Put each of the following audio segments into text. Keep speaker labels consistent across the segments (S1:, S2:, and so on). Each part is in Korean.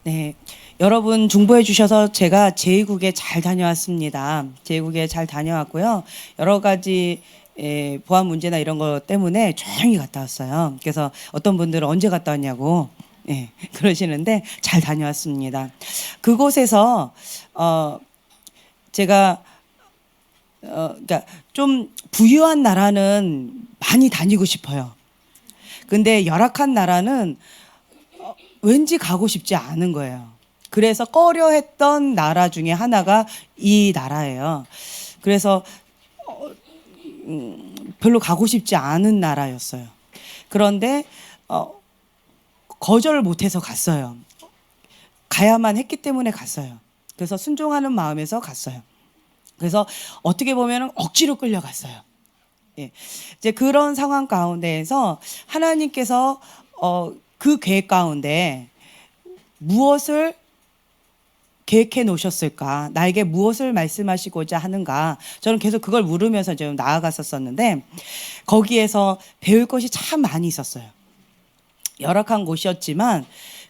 S1: 네, 여러분 중보해 주셔서 제가 제2국에 잘 다녀왔습니다. 제2국에 잘 다녀왔고요. 여러 가지 보안 문제나 이런 것 때문에 조용히 갔다 왔어요. 그래서 어떤 분들은 언제 갔다 왔냐고 그러시는데 잘 다녀왔습니다. 그곳에서 제가 그러니까 좀 부유한 나라는 많이 다니고 싶어요. 근데 열악한 나라는 왠지 가고 싶지 않은 거예요. 그래서 꺼려했던 나라 중에 하나가 이 나라예요. 그래서 별로 가고 싶지 않은 나라였어요. 그런데 거절을 못해서 갔어요. 가야만 했기 때문에 갔어요. 그래서 순종하는 마음에서 갔어요. 그래서 어떻게 보면 억지로 끌려갔어요. 예. 이제 그런 상황 가운데에서 하나님께서 그 계획 가운데 무엇을 계획해 놓으셨을까? 나에게 무엇을 말씀하시고자 하는가? 저는 계속 그걸 물으면서 좀 나아갔었는데 거기에서 배울 것이 참 많이 있었어요. 열악한 곳이었지만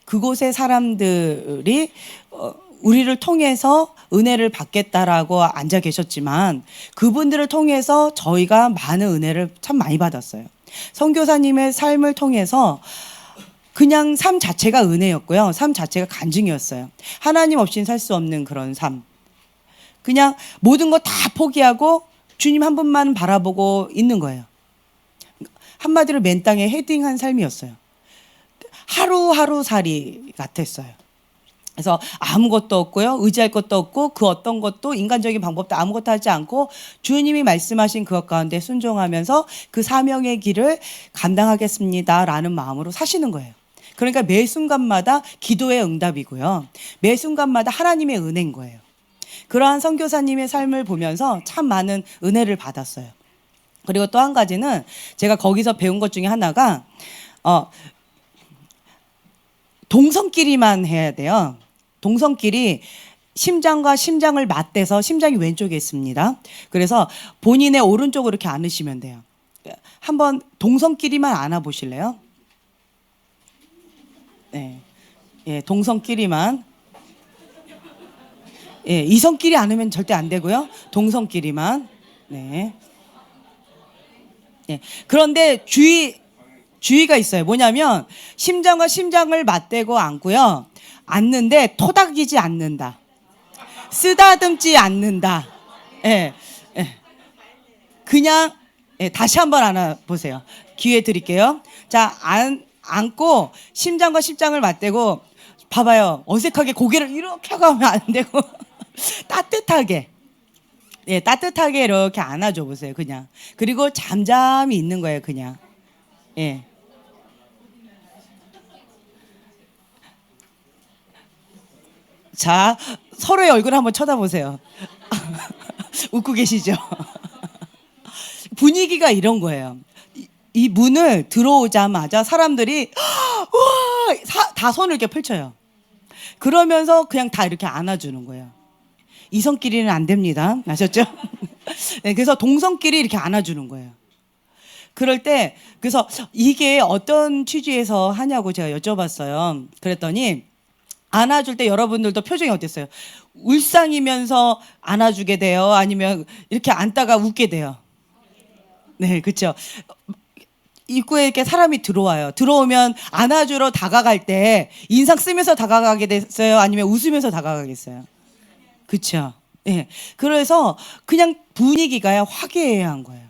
S1: 그곳의 사람들이 우리를 통해서 은혜를 받겠다라고 앉아 계셨지만 그분들을 통해서 저희가 많은 은혜를 참 많이 받았어요. 선교사님의 삶을 통해서 그냥 삶 자체가 은혜였고요. 삶 자체가 간증이었어요. 하나님 없이는 살 수 없는 그런 삶. 그냥 모든 거 다 포기하고 주님 한 분만 바라보고 있는 거예요. 한마디로 맨 땅에 헤딩한 삶이었어요. 하루하루 살이 같았어요. 그래서 아무것도 없고요. 의지할 것도 없고 그 어떤 것도 인간적인 방법도 아무것도 하지 않고 주님이 말씀하신 그것 가운데 순종하면서 그 사명의 길을 감당하겠습니다라는 마음으로 사시는 거예요. 그러니까 매 순간마다 기도의 응답이고요. 매 순간마다 하나님의 은혜인 거예요. 그러한 선교사님의 삶을 보면서 참 많은 은혜를 받았어요. 그리고 또 한 가지는 제가 거기서 배운 것 중에 하나가 동성끼리만 해야 돼요. 동성끼리 심장과 심장을 맞대서 심장이 왼쪽에 있습니다. 그래서 본인의 오른쪽으로 이렇게 안으시면 돼요. 한번 동성끼리만 안아 보실래요? 네. 예, 동성끼리만. 예, 이성끼리 안으면 절대 안 되고요. 동성끼리만. 네. 예. 그런데 주의가 있어요. 뭐냐면 심장과 심장을 맞대고 앉고요. 앉는데 토닥이지 않는다. 쓰다듬지 않는다. 예. 예. 그냥 다시 한번 안아보세요. 기회 드릴게요. 자, 앉고 심장과 심장을 맞대고 봐봐요. 어색하게 고개를 이렇게 하고 하면 안 되고 따뜻하게 따뜻하게 이렇게 안아줘 보세요. 그냥. 그리고 잠잠히 있는 거예요. 그냥. 예. 자, 서로의 얼굴 한번 쳐다보세요. 웃고 계시죠? 분위기가 이런 거예요. 이 문을 들어오자마자 사람들이 우와! 다 손을 이렇게 펼쳐요. 그러면서 그냥 다 이렇게 안아주는 거예요. 이성끼리는 안 됩니다. 아셨죠? 네, 그래서 동성끼리 이렇게 안아주는 거예요. 그럴 때 그래서 이게 어떤 취지에서 하냐고 제가 여쭤봤어요. 그랬더니 안아줄 때 여러분들도 표정이 어땠어요? 울상이면서 안아주게 돼요? 아니면 이렇게 앉다가 웃게 돼요? 네, 그렇죠. 입구에 이렇게 사람이 들어와요. 들어오면 안아주러 다가갈 때 인상 쓰면서 다가가게 됐어요? 아니면 웃으면서 다가가겠어요? 그렇죠. 네. 그래서 그냥 분위기가 화기애애한 거예요.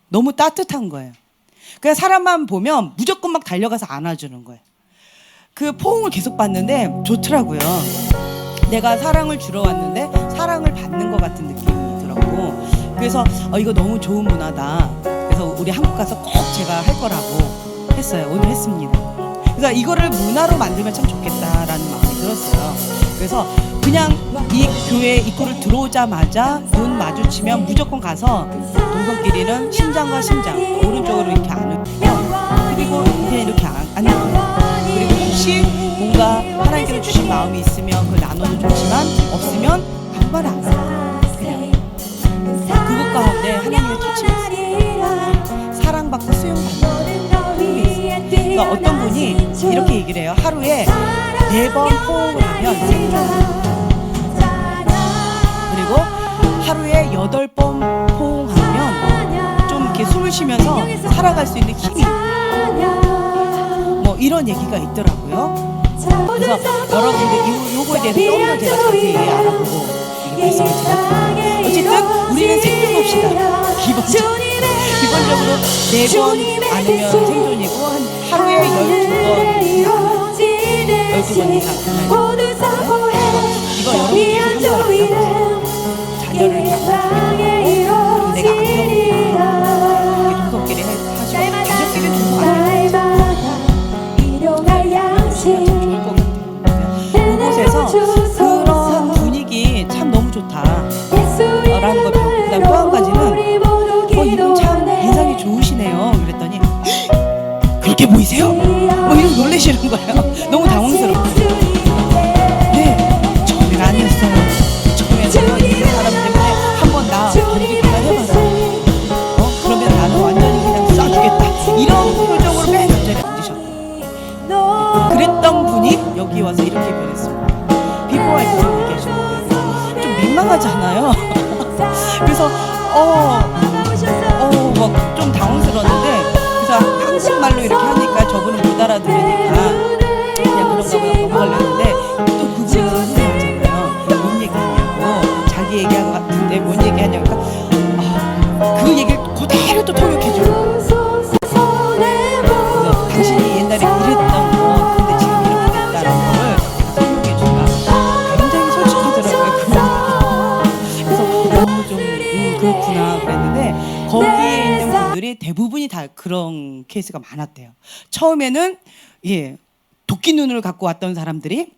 S1: 너무 따뜻한 거예요. 그냥 사람만 보면 무조건 막 달려가서 안아주는 거예요. 그 포옹을 계속 받는데 좋더라고요. 내가 사랑을 주러 왔는데 사랑을 받는 것 같은 느낌이 들었고, 그래서 이거 너무 좋은 문화다. 그래서 우리 한국 가서 꼭 제가 할 거라고 했어요. 오늘 했습니다. 그래서 이거를 문화로 만들면 참 좋겠다라는 마음이 들었어요. 그래서 그냥 이 교회 입구를 들어오자마자 눈 마주치면 무조건 가서 동성끼리는 심장과 심장 오른쪽으로 이렇게 안고, 그리고 그냥 이렇게 앉는 거예요. 그리고 혹시 뭔가 하나님께서 주신 마음이 있으면 그걸 나눠도 좋지만 없으면 아무 말 안 하고 그냥 그것 가운데 하나님의 터치가 있어요. 사랑받고 수용받는 그런 게 있어요. 그러니까 어떤 분이 이렇게 얘기를 해요. 하루에 4번 포옹을 하면 그리고 하루에 8번 포옹하면 좀 이렇게 숨을 쉬면서 살아갈 수 있는 힘이 뭐 이런 얘기가 있더라고요. 그래서 여러분들 요거에 대해서 좀 더 제가 자세히 알아보고 말씀을 드렸어요. 어쨌든 우리는 생존합시다. 기본적으로 4번 안으면 생존이고 하루에 12번 이상 이거 여러분이 한번 자녀를 낳고 내가 안경 동성끼리 하시고 가족끼리 동성 안 좋을 것 같아요. 그곳에서 그런 분위기 참 너무 좋다라는 걸 배웠고 그다음 또 한 가지는 이분 참 인상이 좋으시네요. 그랬더니 그렇게 보이세요? 뭐 이러고 놀라시는 거예요. 너무 당황스럽고. 네, 처음엔 아니었어요. 처음에는 이 사람 때문에 한번 나 버리기만 해봐라. 그러면 나는 완전히 그냥 쏴주겠다. 이런 표정으로 맨 앞자리에 앉으셨고 그랬던 분이 여기 와서 이렇게 변했습니다. 비포 아이폰 얘기하시는 거예요. 좀 민망하잖아요. 그래서 막 좀 당황스러웠는데 그래서 한국말로 이렇게 하니까 저분은 못 알아들으니까 그냥 그런가 보다 넘어가려는데 또 그분은 선생님이잖아요. 뭔 얘기하냐고 자기 얘기한 것 같은데 뭔 얘기하냐고 그 얘기를 그대로 또 통역해줘요. 그래서 당신이 옛날에 이랬던 거 근데 지금 이렇게 됐다는 거를 설명해주니까 굉장히 솔직하더라고요. 그래서 좀 그렇구나 그랬는데 거기에 있는 분들이 대부분이 다 그런 케이스가 많았대요. 처음에는 도끼 눈을 갖고 왔던 사람들이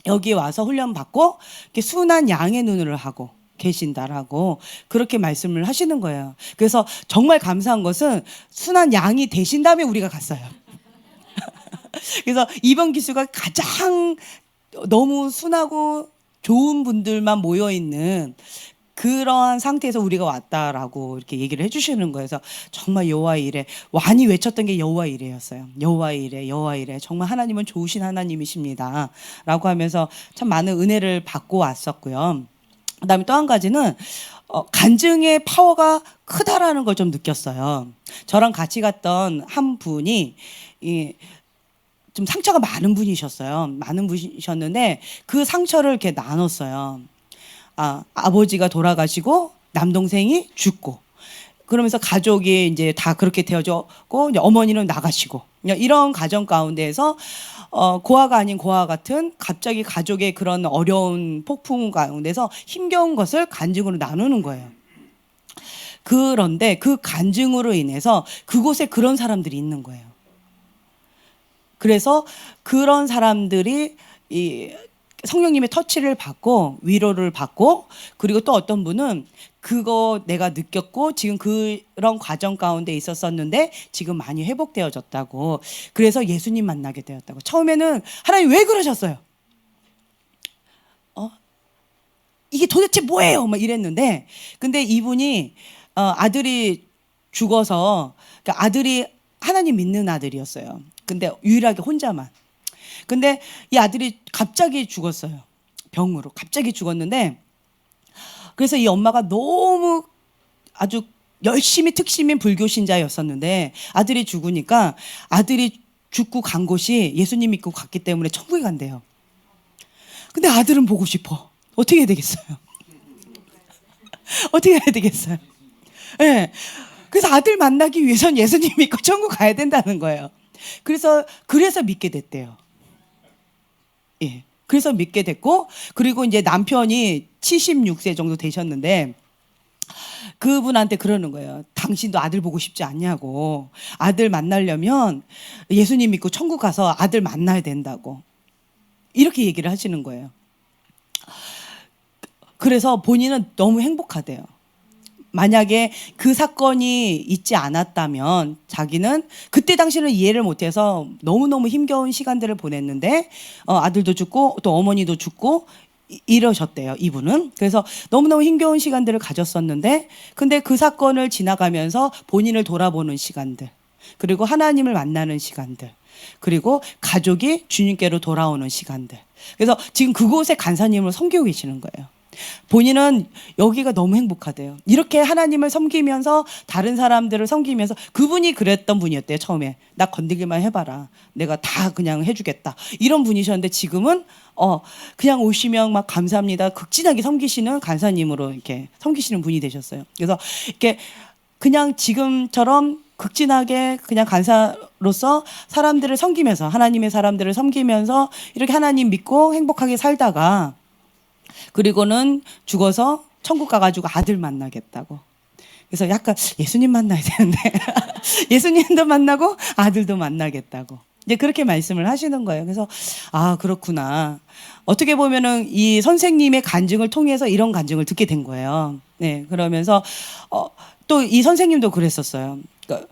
S1: 여기 와서 훈련 받고 이렇게 순한 양의 눈을 하고 계신다라고 그렇게 말씀을 하시는 거예요. 그래서 정말 감사한 것은 순한 양이 되신 다음에 우리가 갔어요. 그래서 입원 기수가 가장 너무 순하고 좋은 분들만 모여 있는 그러한 상태에서 우리가 왔다라고 이렇게 얘기를 해주시는 거예요. 그래서 정말 여호와 이레 많이 외쳤던 게 여호와 이레였어요. 여호와 이레, 여호와 이레. 정말 하나님은 좋으신 하나님이십니다라고 하면서 참 많은 은혜를 받고 왔었고요. 그다음에 또 한 가지는 간증의 파워가 크다라는 걸 좀 느꼈어요. 저랑 같이 갔던 한 분이 좀 상처가 많은 분이셨어요. 많은 분이셨는데 그 상처를 이렇게 나눴어요. 아버지가 돌아가시고 남동생이 죽고 그러면서 가족이 이제 다 그렇게 되어졌고 이제 어머니는 나가시고 이런 가정 가운데에서 고아가 아닌 고아 같은 갑자기 가족의 그런 어려운 폭풍 가운데서 힘겨운 것을 간증으로 나누는 거예요. 그런데 그 간증으로 인해서 그곳에 그런 사람들이 있는 거예요. 그래서 그런 사람들이 성령님의 터치를 받고 위로를 받고 그리고 또 어떤 분은 그거 내가 느꼈고 지금 그런 과정 가운데 있었었는데 지금 많이 회복되어졌다고 그래서 예수님 만나게 되었다고. 처음에는 하나님 왜 그러셨어요? 이게 도대체 뭐예요? 막 이랬는데 근데 이분이 아들이 죽어서 그러니까 아들이 하나님 믿는 아들이었어요. 근데 유일하게 혼자만. 근데 이 아들이 갑자기 죽었어요. 병으로 갑자기 죽었는데 그래서 이 엄마가 너무 아주 열심히 특심인 불교 신자였었는데 아들이 죽으니까 아들이 죽고 간 곳이 예수님 믿고 갔기 때문에 천국에 간대요. 근데 아들은 보고 싶어. 어떻게 해야 되겠어요? 어떻게 해야 되겠어요? 네. 그래서 아들 만나기 위해선 예수님 믿고 천국 가야 된다는 거예요. 그래서 믿게 됐대요. 예. 그래서 믿게 됐고 그리고 이제 남편이 76세 정도 되셨는데 그분한테 그러는 거예요. 당신도 아들 보고 싶지 않냐고. 아들 만나려면 예수님 믿고 천국 가서 아들 만나야 된다고. 이렇게 얘기를 하시는 거예요. 그래서 본인은 너무 행복하대요. 만약에 그 사건이 있지 않았다면 자기는 그때 당시는 이해를 못해서 너무너무 힘겨운 시간들을 보냈는데 아들도 죽고 또 어머니도 죽고 이러셨대요. 이분은. 그래서 너무너무 힘겨운 시간들을 가졌었는데 근데 그 사건을 지나가면서 본인을 돌아보는 시간들 그리고 하나님을 만나는 시간들 그리고 가족이 주님께로 돌아오는 시간들. 그래서 지금 그곳에 간사님을 섬기고 계시는 거예요. 본인은 여기가 너무 행복하대요. 이렇게 하나님을 섬기면서 다른 사람들을 섬기면서, 그분이 그랬던 분이었대요. 처음에 나 건들기만 해봐라, 내가 다 그냥 해주겠다, 이런 분이셨는데 지금은 그냥 오시면 막 감사합니다, 극진하게 섬기시는 간사님으로 이렇게 섬기시는 분이 되셨어요. 그래서 이렇게 그냥 지금처럼 극진하게 그냥 간사로서 사람들을 섬기면서, 하나님의 사람들을 섬기면서 이렇게 하나님 믿고 행복하게 살다가, 그리고는 죽어서 천국 가가지고 아들 만나겠다고. 그래서 약간 예수님 만나야 되는데 예수님도 만나고 아들도 만나겠다고 이제 그렇게 말씀을 하시는 거예요. 그래서 아, 그렇구나. 어떻게 보면은 이 선생님의 간증을 통해서 이런 간증을 듣게 된 거예요. 네, 그러면서 또 이 선생님도 그랬었어요. 그러니까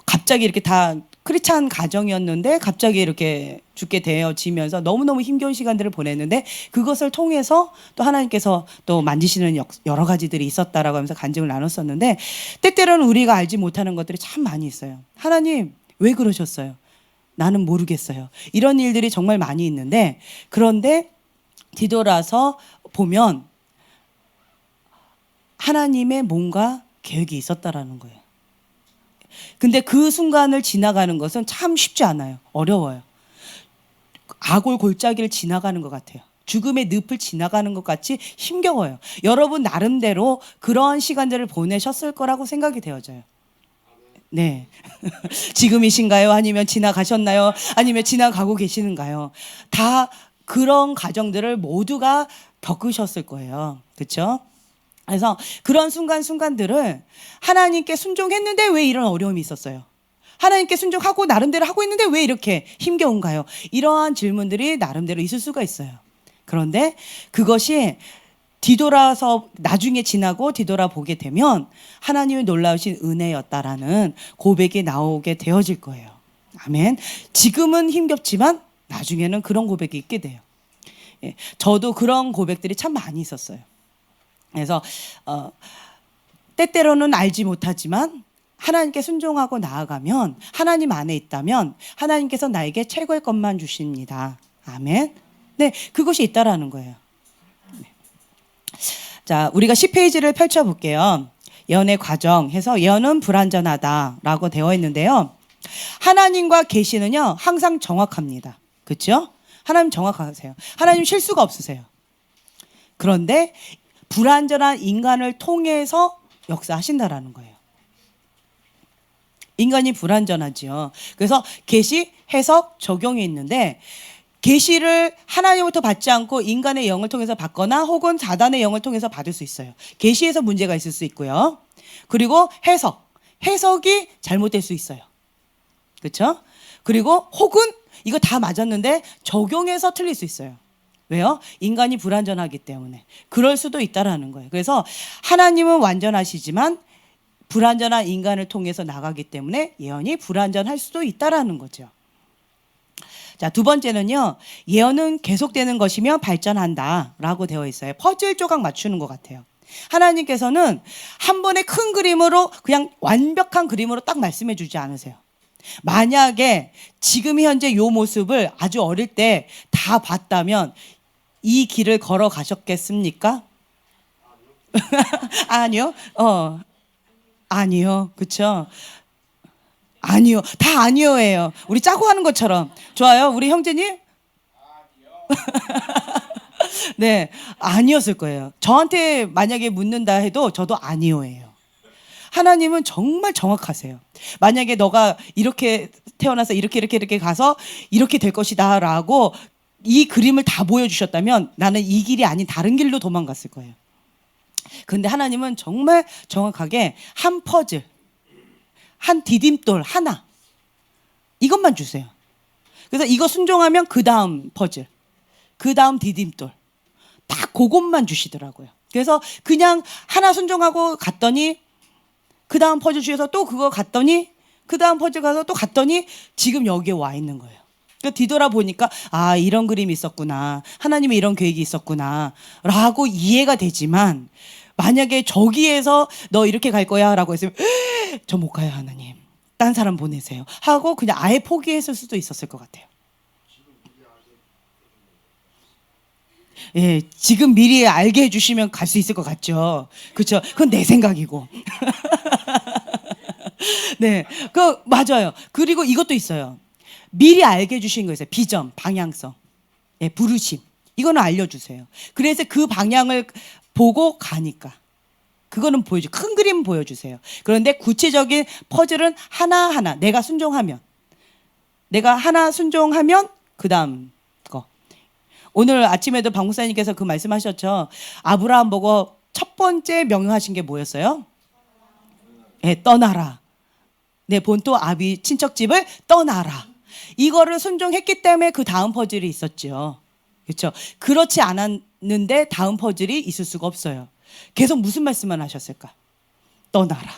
S1: 갑자기 이렇게 다 크리스찬 가정이었는데 갑자기 이렇게 죽게 되어지면서 너무너무 힘겨운 시간들을 보냈는데, 그것을 통해서 또 하나님께서 또 만지시는 여러 가지들이 있었다라고 하면서 간증을 나눴었는데, 때때로는 우리가 알지 못하는 것들이 참 많이 있어요. 하나님 왜 그러셨어요? 나는 모르겠어요. 이런 일들이 정말 많이 있는데, 그런데 뒤돌아서 보면 하나님의 뭔가 계획이 있었다라는 거예요. 근데 그 순간을 지나가는 것은 참 쉽지 않아요. 어려워요. 아골 골짜기를 지나가는 것 같아요. 죽음의 늪을 지나가는 것 같이 힘겨워요. 여러분 나름대로 그러한 시간들을 보내셨을 거라고 생각이 되어져요. 네. 지금이신가요? 아니면 지나가셨나요? 아니면 지나가고 계시는가요? 다 그런 과정들을 모두가 겪으셨을 거예요. 그렇죠? 그래서 그런 순간순간들을 하나님께 순종했는데 왜 이런 어려움이 있었어요? 하나님께 순종하고 나름대로 하고 있는데 왜 이렇게 힘겨운가요? 이러한 질문들이 나름대로 있을 수가 있어요. 그런데 그것이 뒤돌아서 나중에 지나고 뒤돌아보게 되면 하나님의 놀라우신 은혜였다라는 고백이 나오게 되어질 거예요. 아멘. 지금은 힘겹지만 나중에는 그런 고백이 있게 돼요. 저도 그런 고백들이 참 많이 있었어요. 그래서 때때로는 알지 못하지만 하나님께 순종하고 나아가면, 하나님 안에 있다면 하나님께서 나에게 최고의 것만 주십니다. 아멘. 네, 그것이 있다라는 거예요. 네. 자, 우리가 10페이지를 펼쳐볼게요. 예언의 과정 해서 예언은 불완전하다라고 되어 있는데요. 하나님과 계시는요 항상 정확합니다. 그렇죠? 하나님 정확하세요. 하나님 실수가 없으세요. 그런데 불완전한 인간을 통해서 역사하신다라는 거예요. 인간이 불완전하지요. 그래서 계시, 해석, 적용이 있는데, 계시를 하나님부터 받지 않고 인간의 영을 통해서 받거나 혹은 사단의 영을 통해서 받을 수 있어요. 계시에서 문제가 있을 수 있고요. 그리고 해석이 잘못될 수 있어요. 그렇죠? 그리고 혹은 이거 다 맞았는데 적용해서 틀릴 수 있어요. 왜요? 인간이 불완전하기 때문에 그럴 수도 있다라는 거예요. 그래서 하나님은 완전하시지만 불완전한 인간을 통해서 나가기 때문에 예언이 불완전할 수도 있다라는 거죠. 자, 두 번째는요, 예언은 계속되는 것이며 발전한다라고 되어 있어요. 퍼즐 조각 맞추는 것 같아요. 하나님께서는 한 번의 큰 그림으로, 그냥 완벽한 그림으로 딱 말씀해 주지 않으세요. 만약에 지금 현재 요 모습을 아주 어릴 때 다 봤다면 이 길을 걸어가셨겠습니까? 아니요. 아니요. 그렇죠? 아니요. 다 아니요예요. 우리 짜고 하는 것처럼. 좋아요. 우리 형제님? 네. 아니었을 거예요. 저한테 만약에 묻는다 해도 저도 아니요예요. 하나님은 정말 정확하세요. 만약에 너가 이렇게 태어나서 이렇게 가서 이렇게 될 것이다 라고 이 그림을 다 보여주셨다면 나는 이 길이 아닌 다른 길로 도망갔을 거예요. 근데 하나님은 정말 정확하게 한 퍼즐, 한 디딤돌 하나, 이것만 주세요. 그래서 이거 순종하면 그 다음 퍼즐, 그 다음 디딤돌, 딱 그것만 주시더라고요. 그래서 그냥 하나 순종하고 갔더니 그 다음 퍼즐 주셔서 또 그거 갔더니 그 다음 퍼즐 가서 또 갔더니 지금 여기에 와 있는 거예요. 그러니까 뒤돌아보니까 아, 이런 그림이 있었구나, 하나님의 이런 계획이 있었구나 라고 이해가 되지만, 만약에 저기에서 너 이렇게 갈 거야 라고 했으면 저 못 가요 하나님, 딴 사람 보내세요 하고 그냥 아예 포기했을 수도 있었을 것 같아요. 예, 지금 미리 알게 해주시면 갈 수 있을 것 같죠. 그렇죠? 그건 내 생각이고. 네, 그 맞아요. 그리고 이것도 있어요. 미리 알게 해주신 거 있어요. 비전, 방향성, 예, 부르심. 이거는 알려주세요. 그래서 그 방향을 보고 가니까. 그거는 큰 그림 보여주세요. 그런데 구체적인 퍼즐은 하나하나 내가 순종하면, 그 다음 거. 오늘 아침에도 박 목사님께서 그 말씀하셨죠. 아브라함 보고 첫 번째 명령하신 게 뭐였어요? 네, 떠나라. 내 본토 아비 친척집을 떠나라. 이거를 순종했기 때문에 그 다음 퍼즐이 있었죠. 그렇죠? 그렇지 않았는데 다음 퍼즐이 있을 수가 없어요. 계속 무슨 말씀만 하셨을까? 떠나라.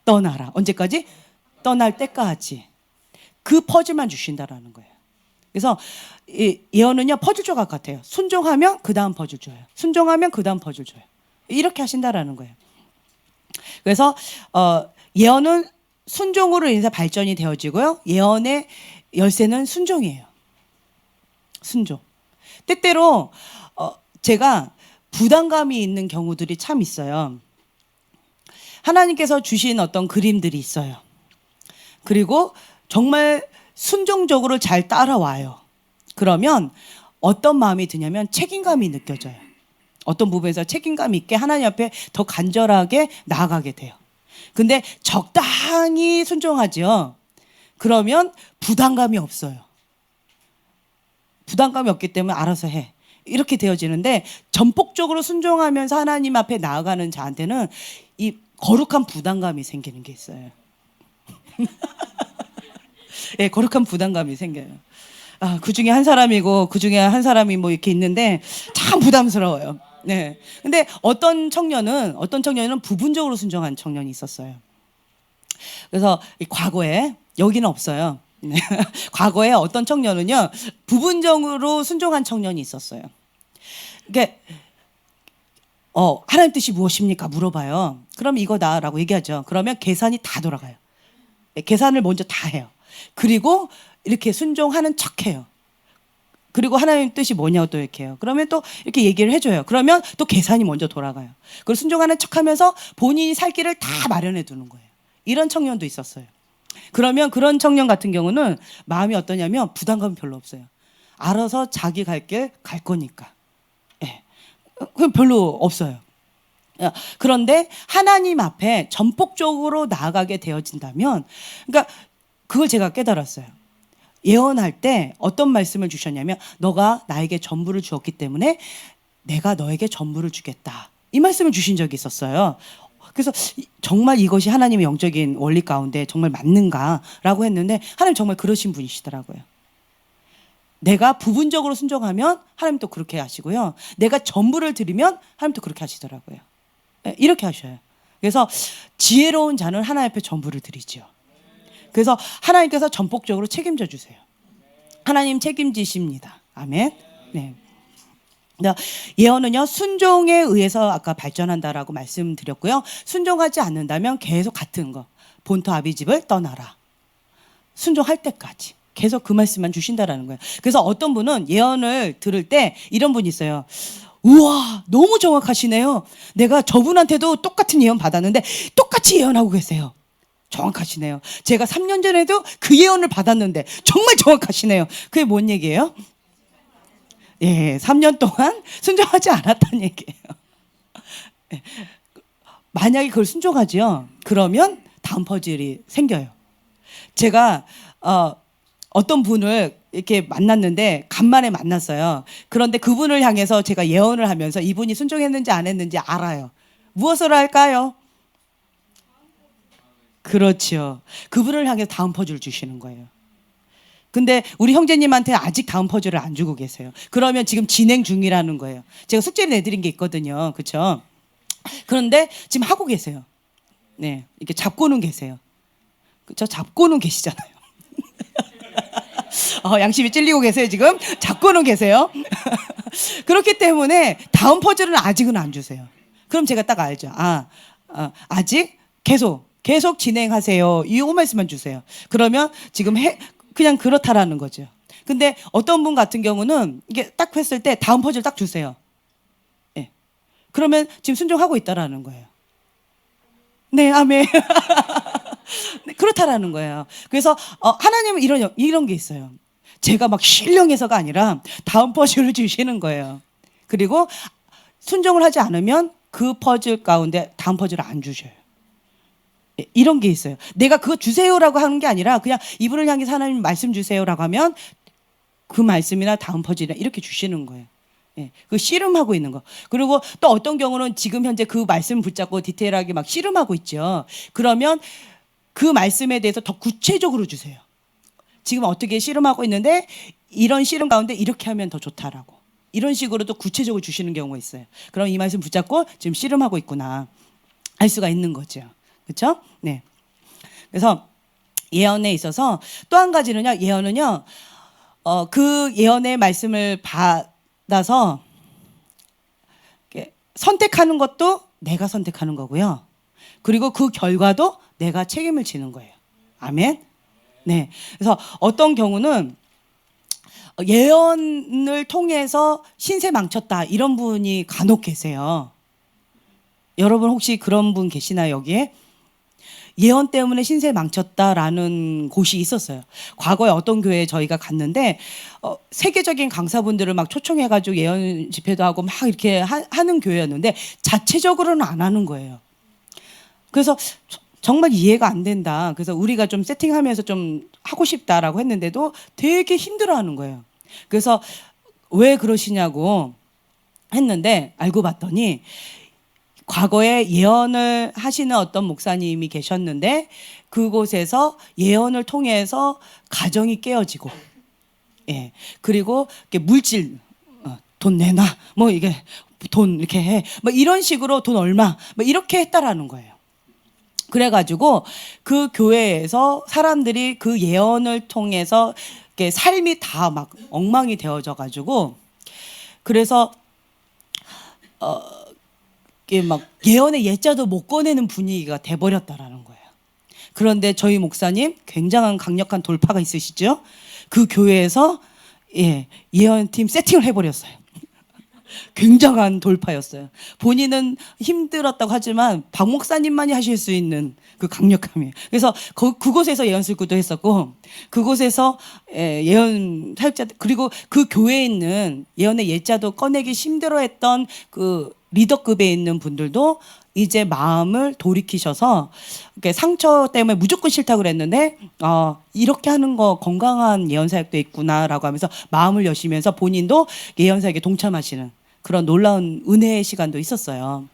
S1: 떠나라. 언제까지? 떠날 때까지. 그 퍼즐만 주신다라는 거예요. 그래서 이 예언은요, 퍼즐조각 같아요. 순종하면 그 다음 퍼즐 줘요. 순종하면 그 다음 퍼즐 줘요. 이렇게 하신다라는 거예요. 그래서 예언은 순종으로 인해서 발전이 되어지고요. 예언의 열쇠는 순종이에요. 순종. 때때로 제가 부담감이 있는 경우들이 참 있어요. 하나님께서 주신 어떤 그림들이 있어요. 그리고 정말 순종적으로 잘 따라와요. 그러면 어떤 마음이 드냐면 책임감이 느껴져요. 어떤 부분에서 책임감 있게 하나님 앞에 더 간절하게 나아가게 돼요. 근데 적당히 순종하죠. 그러면 부담감이 없어요. 부담감이 없기 때문에 알아서 해. 이렇게 되어지는데 전폭적으로 순종하면서 하나님 앞에 나아가는 자한테는 이 거룩한 부담감이 생기는 게 있어요. 예, 거룩한 부담감이 생겨요. 그 중에 한 사람이고 그 중에 한 사람이 뭐 이렇게 있는데 참 부담스러워요. 네. 근데 어떤 청년은 부분적으로 순종한 청년이 있었어요. 그래서 과거에 여기는 없어요. 과거에 어떤 청년은요, 부분적으로 순종한 청년이 있었어요. 이게 하나님 뜻이 무엇입니까? 물어봐요. 그럼 이거다라고 얘기하죠. 그러면 계산이 다 돌아가요. 계산을 먼저 다 해요. 그리고 이렇게 순종하는 척해요. 그리고 하나님 뜻이 뭐냐고 또 이렇게 해요. 그러면 또 이렇게 얘기를 해줘요. 그러면 또 계산이 먼저 돌아가요. 그걸 순종하는 척하면서 본인이 살 길을 다 마련해 두는 거예요. 이런 청년도 있었어요. 그러면 그런 청년 같은 경우는 마음이 어떠냐면 부담감이 별로 없어요. 알아서 자기 갈 길 갈 거니까. 예. 그럼 별로 없어요. 그런데 하나님 앞에 전폭적으로 나아가게 되어진다면, 그러니까 그걸 제가 깨달았어요. 예언할 때 어떤 말씀을 주셨냐면, 너가 나에게 전부를 주었기 때문에 내가 너에게 전부를 주겠다. 이 말씀을 주신 적이 있었어요. 그래서 정말 이것이 하나님의 영적인 원리 가운데 정말 맞는가라고 했는데, 하나님 정말 그러신 분이시더라고요. 내가 부분적으로 순종하면 하나님 또 그렇게 하시고요. 내가 전부를 드리면 하나님 또 그렇게 하시더라고요. 이렇게 하셔요. 그래서 지혜로운 자는 하나님 앞에 전부를 드리죠. 그래서 하나님께서 전폭적으로 책임져 주세요. 하나님 책임지십니다. 아멘. 네. 예언은요, 순종에 의해서 아까 발전한다라고 말씀드렸고요. 순종하지 않는다면 계속 같은 거. 본토 아비 집을 떠나라. 순종할 때까지. 계속 그 말씀만 주신다라는 거예요. 그래서 어떤 분은 예언을 들을 때 이런 분이 있어요. 우와, 너무 정확하시네요. 내가 저분한테도 똑같은 예언 받았는데 똑같이 예언하고 계세요. 정확하시네요. 제가 3년 전에도 그 예언을 받았는데 정말 정확하시네요. 그게 뭔 얘기예요? 예, 3년 동안 순종하지 않았다는 얘기예요. 예, 만약에 그걸 순종하죠. 그러면 다음 퍼즐이 생겨요. 제가 어떤 분을 이렇게 만났는데 간만에 만났어요. 그런데 그분을 향해서 제가 예언을 하면서 이분이 순종했는지 안 했는지 알아요. 무엇으로 할까요? 그렇죠. 그분을 향해서 다음 퍼즐을 주시는 거예요. 근데 우리 형제님한테 아직 다음 퍼즐을 안 주고 계세요. 그러면 지금 진행 중이라는 거예요. 제가 숙제를 내드린 게 있거든요. 그렇죠? 그런데 지금 하고 계세요. 네, 이렇게 잡고는 계세요. 그렇죠? 잡고는 계시잖아요. 양심이 찔리고 계세요. 지금 잡고는 계세요. 그렇기 때문에 다음 퍼즐은 아직은 안 주세요. 그럼 제가 딱 알죠. 아직 계속 계속 진행하세요. 이 말씀만 주세요. 그러면 지금 그냥 그렇다라는 거죠. 근데 어떤 분 같은 경우는 이게 딱 했을 때 다음 퍼즐 딱 주세요. 예. 그러면 지금 순종하고 있다라는 거예요. 네, 아멘. 네, 그렇다라는 거예요. 그래서 하나님은 이런 게 있어요. 제가 막 신령해서가 아니라 다음 퍼즐을 주시는 거예요. 그리고 순종을 하지 않으면 그 퍼즐 가운데 다음 퍼즐을 안 주셔요. 이런 게 있어요. 내가 그거 주세요라고 하는 게 아니라 그냥 이분을 향해서 하나님 말씀 주세요라고 하면 그 말씀이나 다음 퍼즐이나 이렇게 주시는 거예요. 예, 그 씨름하고 있는 거. 그리고 또 어떤 경우는 지금 현재 그 말씀 붙잡고 디테일하게 막 씨름하고 있죠. 그러면 그 말씀에 대해서 더 구체적으로 주세요. 지금 어떻게 씨름하고 있는데 이런 씨름 가운데 이렇게 하면 더 좋다라고. 이런 식으로 또 구체적으로 주시는 경우가 있어요. 그럼 이 말씀 붙잡고 지금 씨름하고 있구나 알 수가 있는 거죠. 그렇죠? 네. 그래서 예언에 있어서 또 한 가지는요. 예언은요. 그 예언의 말씀을 받아서 선택하는 것도 내가 선택하는 거고요. 그리고 그 결과도 내가 책임을 지는 거예요. 아멘. 네. 그래서 어떤 경우는 예언을 통해서 신세 망쳤다 이런 분이 간혹 계세요. 여러분 혹시 그런 분 계시나요, 여기에? 예언 때문에 신세 망쳤다라는 곳이 있었어요. 과거에 어떤 교회에 저희가 갔는데 세계적인 강사분들을 막 초청해가지고 예언 집회도 하고 막 이렇게 하는 교회였는데 자체적으로는 안 하는 거예요. 그래서 정말 이해가 안 된다. 그래서 우리가 좀 세팅하면서 좀 하고 싶다라고 했는데도 되게 힘들어하는 거예요. 그래서 왜 그러시냐고 했는데 알고 봤더니 과거에 예언을 하시는 어떤 목사님이 계셨는데 그곳에서 예언을 통해서 가정이 깨어지고, 예, 그리고 물질 돈 내놔 뭐 이게 돈 이렇게 해 뭐 이런 식으로 돈 얼마 뭐 이렇게 했다라는 거예요. 그래가지고 그 교회에서 사람들이 그 예언을 통해서 삶이 다 막 엉망이 되어져 가지고 그래서 막 예언의 예자도 못 꺼내는 분위기가 돼버렸다라는 거예요. 그런데 저희 목사님 굉장한 강력한 돌파가 있으시죠? 그 교회에서 예언팀 세팅을 해버렸어요. 굉장한 돌파였어요. 본인은 힘들었다고 하지만 박 목사님만이 하실 수 있는 그 강력함이에요. 그래서 그곳에서 예언 슬구도 했었고 그곳에서 예언 사역자들 그리고 그 교회에 있는 예언의 예자도 꺼내기 힘들어했던 그 리더급에 있는 분들도 이제 마음을 돌이키셔서 상처 때문에 무조건 싫다고 그랬는데 이렇게 하는 거 건강한 예언 사역도 있구나라고 하면서 마음을 여시면서 본인도 예언 사역에 동참하시는 그런 놀라운 은혜의 시간도 있었어요.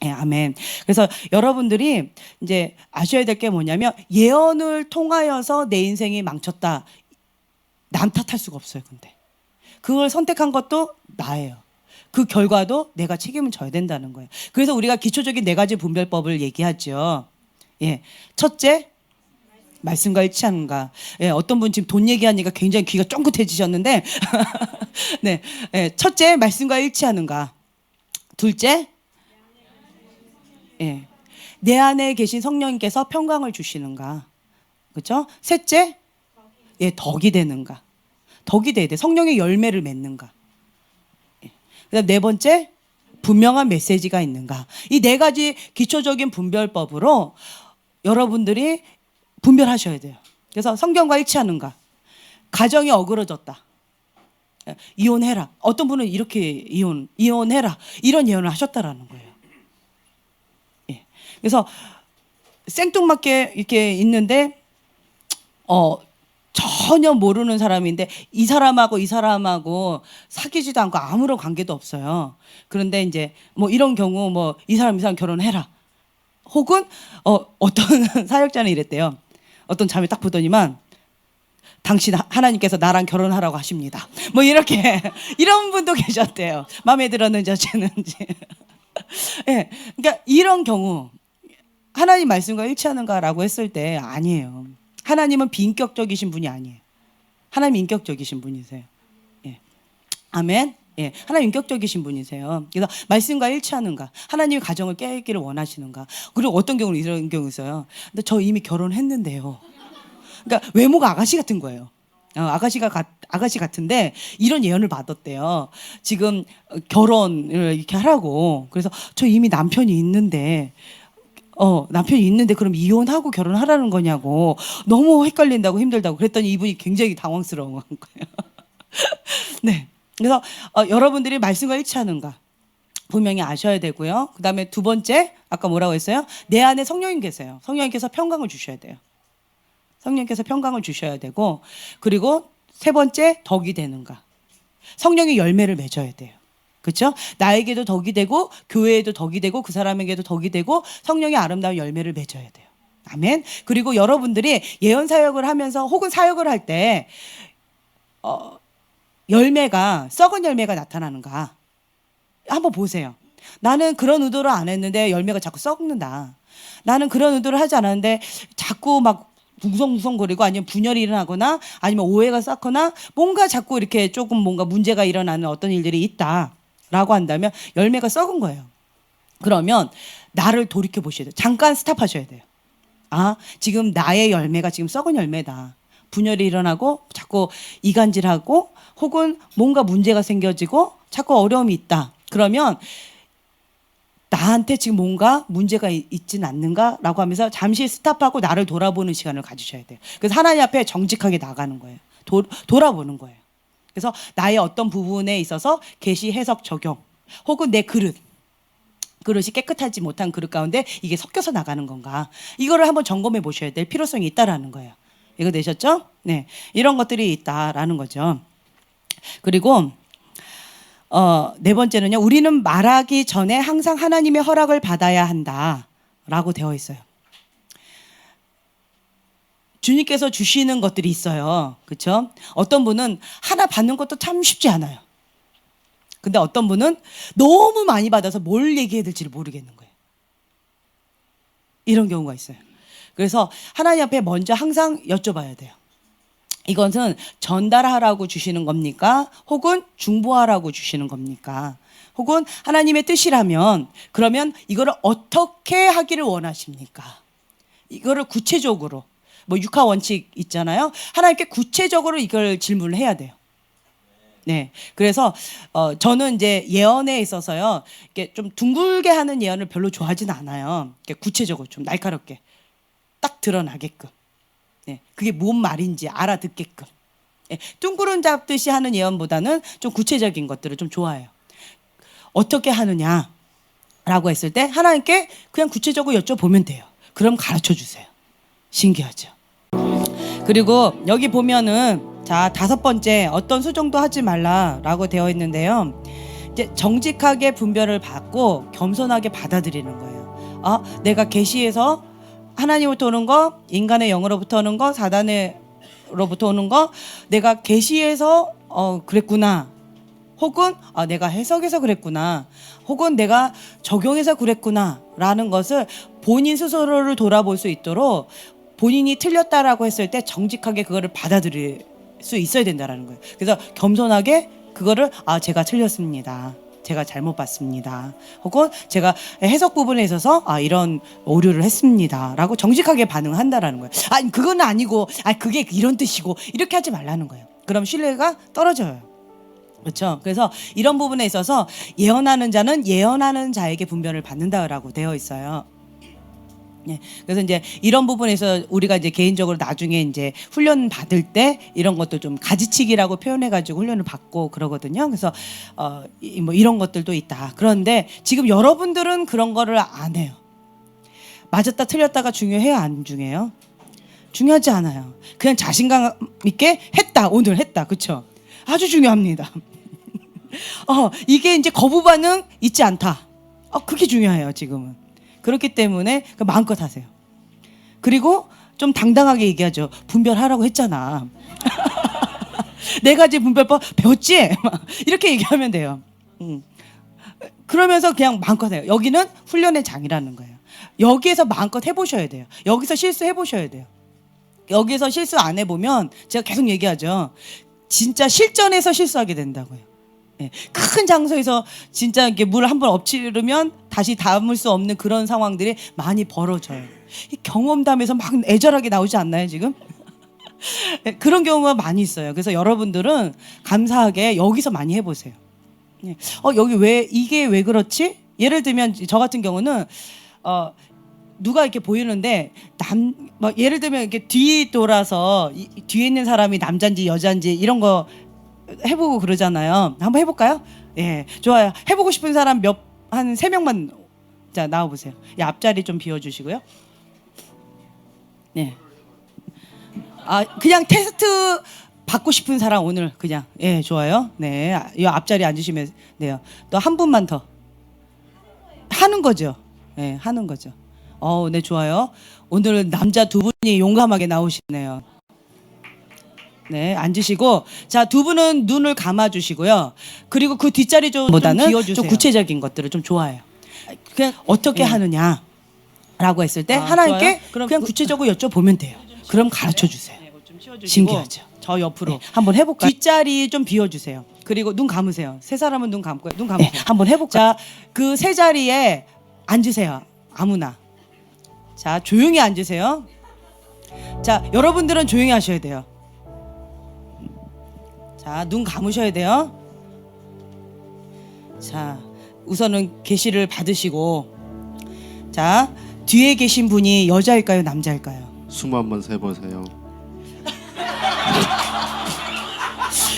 S1: 예, 아멘. 그래서 여러분들이 이제 아셔야 될 게 뭐냐면 예언을 통하여서 내 인생이 망쳤다. 남 탓할 수가 없어요. 근데 그걸 선택한 것도 나예요. 그 결과도 내가 책임을 져야 된다는 거예요. 그래서 우리가 기초적인 4가지 분별법을 얘기하죠. 예, 첫째, 말씀과 일치하는가. 예, 어떤 분 지금 돈 얘기하니까 굉장히 귀가 쫑긋해지셨는데, 네, 예, 첫째, 말씀과 일치하는가. 둘째, 예, 내 안에 계신 성령님께서 평강을 주시는가. 그렇죠? 셋째, 예, 덕이 되는가. 덕이 돼야 돼. 성령의 열매를 맺는가. 그다음 4번째, 분명한 메시지가 있는가. 이 4가지 기초적인 분별법으로 여러분들이 분별하셔야 돼요. 그래서 성경과 일치하는가. 가정이 어그러졌다. 이혼해라. 어떤 분은 이렇게 이혼해라. 이런 예언을 하셨다라는 거예요. 예. 그래서 생뚱맞게 이렇게 있는데 전혀 모르는 사람인데 이 사람하고 사귀지도 않고 아무런 관계도 없어요. 그런데 이제 뭐 이런 경우 뭐 이 사람 결혼해라. 혹은 어떤 사역자는 이랬대요. 어떤 자매 딱 보더니만 당신 하나님께서 나랑 결혼하라고 하십니다. 뭐 이렇게 이런 분도 계셨대요. 마음에 들었는지 어쨌는지. 예, 그러니까 이런 경우 하나님 말씀과 일치하는가라고 했을 때 아니에요. 하나님은 비인격적이신 분이 아니에요. 하나님 인격적이신 분이세요. 예. 아멘. 예, 하나님 인격적이신 분이세요. 그래서 말씀과 일치하는가, 하나님의 가정을 깨기를 원하시는가. 그리고 어떤 경우는 이런 경우 있어요. 근데 저 이미 결혼했는데요. 그러니까 외모가 아가씨 같은 거예요. 아가씨 같은데 이런 예언을 받았대요. 지금 결혼을 이렇게 하라고. 그래서 저 이미 남편이 있는데 그럼 이혼하고 결혼하라는 거냐고. 너무 헷갈린다고 힘들다고 그랬더니 이분이 굉장히 당황스러운 거예요. 네. 그래서 여러분들이 말씀과 일치하는가 분명히 아셔야 되고요. 그 다음에 두 번째, 아까 뭐라고 했어요? 내 안에 성령님 계세요. 성령님께서 평강을 주셔야 돼요. 성령님께서 평강을 주셔야 되고, 그리고 세 번째, 덕이 되는가. 성령의 열매를 맺어야 돼요. 그렇죠? 나에게도 덕이 되고, 교회에도 덕이 되고, 그 사람에게도 덕이 되고, 성령의 아름다운 열매를 맺어야 돼요. 아멘. 그리고 여러분들이 예언 사역을 하면서 혹은 사역을 할 때 열매가, 썩은 열매가 나타나는가 한번 보세요. 나는 그런 의도로 안 했는데 열매가 자꾸 썩는다. 나는 그런 의도를 하지 않았는데 자꾸 막 뭉성뭉성거리고, 아니면 분열이 일어나거나, 아니면 오해가 쌓거나, 뭔가 자꾸 이렇게 조금 뭔가 문제가 일어나는 어떤 일들이 있다라고 한다면 열매가 썩은 거예요. 그러면 나를 돌이켜 보셔야 돼요. 잠깐 스탑하셔야 돼요. 지금 나의 열매가 지금 썩은 열매다. 분열이 일어나고 자꾸 이간질하고, 혹은 뭔가 문제가 생겨지고 자꾸 어려움이 있다. 그러면 나한테 지금 뭔가 문제가 있진 않는가라고 하면서 잠시 스탑하고 나를 돌아보는 시간을 가지셔야 돼요. 그래서 하나님 앞에 정직하게 나가는 거예요. 돌아보는 거예요. 그래서 나의 어떤 부분에 있어서 계시, 해석, 적용, 혹은 내 그릇이 깨끗하지 못한 그릇 가운데 이게 섞여서 나가는 건가, 이거를 한번 점검해 보셔야 될 필요성이 있다라는 거예요. 이거 되셨죠? 네, 이런 것들이 있다라는 거죠. 그리고 네 번째는요, 우리는 말하기 전에 항상 하나님의 허락을 받아야 한다라고 되어 있어요. 주님께서 주시는 것들이 있어요. 그렇죠? 어떤 분은 하나 받는 것도 참 쉽지 않아요. 근데 어떤 분은 너무 많이 받아서 뭘 얘기해야 될지를 모르겠는 거예요. 이런 경우가 있어요. 그래서 하나님 앞에 먼저 항상 여쭤봐야 돼요. 이것은 전달하라고 주시는 겁니까? 혹은 중보하라고 주시는 겁니까? 혹은 하나님의 뜻이라면 그러면 이거를 어떻게 하기를 원하십니까? 이거를 구체적으로, 뭐 육하 원칙 있잖아요. 하나님께 구체적으로 이걸 질문을 해야 돼요. 네, 그래서 저는 이제 예언에 있어서요, 이렇게 좀 둥글게 하는 예언을 별로 좋아하진 않아요. 이렇게 구체적으로 좀 날카롭게 딱 드러나게끔. 네, 그게 뭔 말인지 알아듣게끔. 네, 둥그런 잡듯이 하는 예언보다는 좀 구체적인 것들을 좀 좋아해요. 어떻게 하느냐라고 했을 때 하나님께 그냥 구체적으로 여쭤보면 돼요. 그럼 가르쳐 주세요. 신기하죠? 그리고 여기 보면은 자, 5번째, 어떤 수정도 하지 말라라고 되어 있는데요. 이제 정직하게 분별을 받고 겸손하게 받아들이는 거예요. 내가 계시에서 하나님으로부터 오는 거, 인간의 영으로부터 오는 거, 사단으로부터 오는 거, 내가 계시에서 그랬구나. 혹은 내가 해석해서 그랬구나. 혹은 내가 적용해서 그랬구나라는 것을 본인 스스로를 돌아볼 수 있도록 본인이 틀렸다라고 했을 때 정직하게 그거를 받아들일 수 있어야 된다라는 거예요. 그래서 겸손하게 그거를 제가 틀렸습니다. 제가 잘못 봤습니다. 혹은 제가 해석 부분에 있어서 이런 오류를 했습니다라고 정직하게 반응한다라는 거예요. 그건 아니고 그게 이런 뜻이고 이렇게 하지 말라는 거예요. 그럼 신뢰가 떨어져요. 그렇죠? 그래서 이런 부분에 있어서 예언하는 자는 예언하는 자에게 분별을 받는다라고 되어 있어요. 네, 그래서 이제 이런 부분에서 우리가 이제 개인적으로 나중에 이제 훈련 받을 때 이런 것도 좀 가지치기라고 표현해가지고 훈련을 받고 그러거든요. 그래서 뭐 이런 것들도 있다. 그런데 지금 여러분들은 그런 거를 안 해요. 맞았다 틀렸다가 중요해요, 안 중요해요? 중요하지 않아요. 그냥 자신감 있게 했다, 오늘 했다, 그렇죠? 아주 중요합니다. 이게 이제 거부 반응 있지 않다. 그게 중요해요, 지금은. 그렇기 때문에 마음껏 하세요. 그리고 좀 당당하게 얘기하죠. 분별하라고 했잖아. 내가 이제 분별법 배웠지? 이렇게 얘기하면 돼요. 그러면서 그냥 마음껏 해요. 여기는 훈련의 장이라는 거예요. 여기에서 마음껏 해보셔야 돼요. 여기서 실수해보셔야 돼요. 여기서 실수 안 해보면 제가 계속 얘기하죠. 진짜 실전에서 실수하게 된다고요. 예, 큰 장소에서 진짜 이렇게 물 한 번 엎치르면 다시 담을 수 없는 그런 상황들이 많이 벌어져요. 이 경험담에서 막 애절하게 나오지 않나요 지금? 예, 그런 경우가 많이 있어요. 그래서 여러분들은 감사하게 여기서 많이 해보세요. 예, 여기 왜 이게 왜 그렇지? 예를 들면 저 같은 경우는 누가 이렇게 보이는데 막 예를 들면 이렇게 뒤 돌아서 뒤에 있는 사람이 남잔지 여잔지 이런 거 해보고 그러잖아요. 한번 해볼까요? 예, 좋아요. 해보고 싶은 사람 한 3명만 자 나와보세요. 이 앞자리 좀 비워주시고요. 네. 그냥 테스트 받고 싶은 사람 오늘 그냥 예 좋아요. 네, 이 앞자리 앉으시면 돼요. 또 한 분만 더 하는 거죠. 예, 하는 거죠. 네 좋아요. 오늘은 남자 2분이 용감하게 나오시네요. 네, 앉으시고 자 2분은 눈을 감아 주시고요. 그리고 그 뒷자리 보다는 좀 구체적인 것들을 좀 좋아해요. 그냥 어떻게 하느냐라고 했을 때 하나님께 그냥 구체적으로 여쭤보면 돼요. 그럼 가르쳐 주세요. 신기하죠. 저 옆으로 한번 해볼까요? 뒷자리 좀 비워주세요. 그리고 눈 감으세요. 세 사람은 눈 감고요. 눈 감으세요. 한번 해볼까요? 자, 그 세 자리에 앉으세요. 아무나. 자, 조용히 앉으세요. 자, 여러분들은 조용히 하셔야 돼요. 자, 눈 감으셔야 돼요. 자, 우선은 계시를 받으시고 자, 뒤에 계신 분이 여자일까요? 남자일까요?
S2: 숨 한번 세보세요.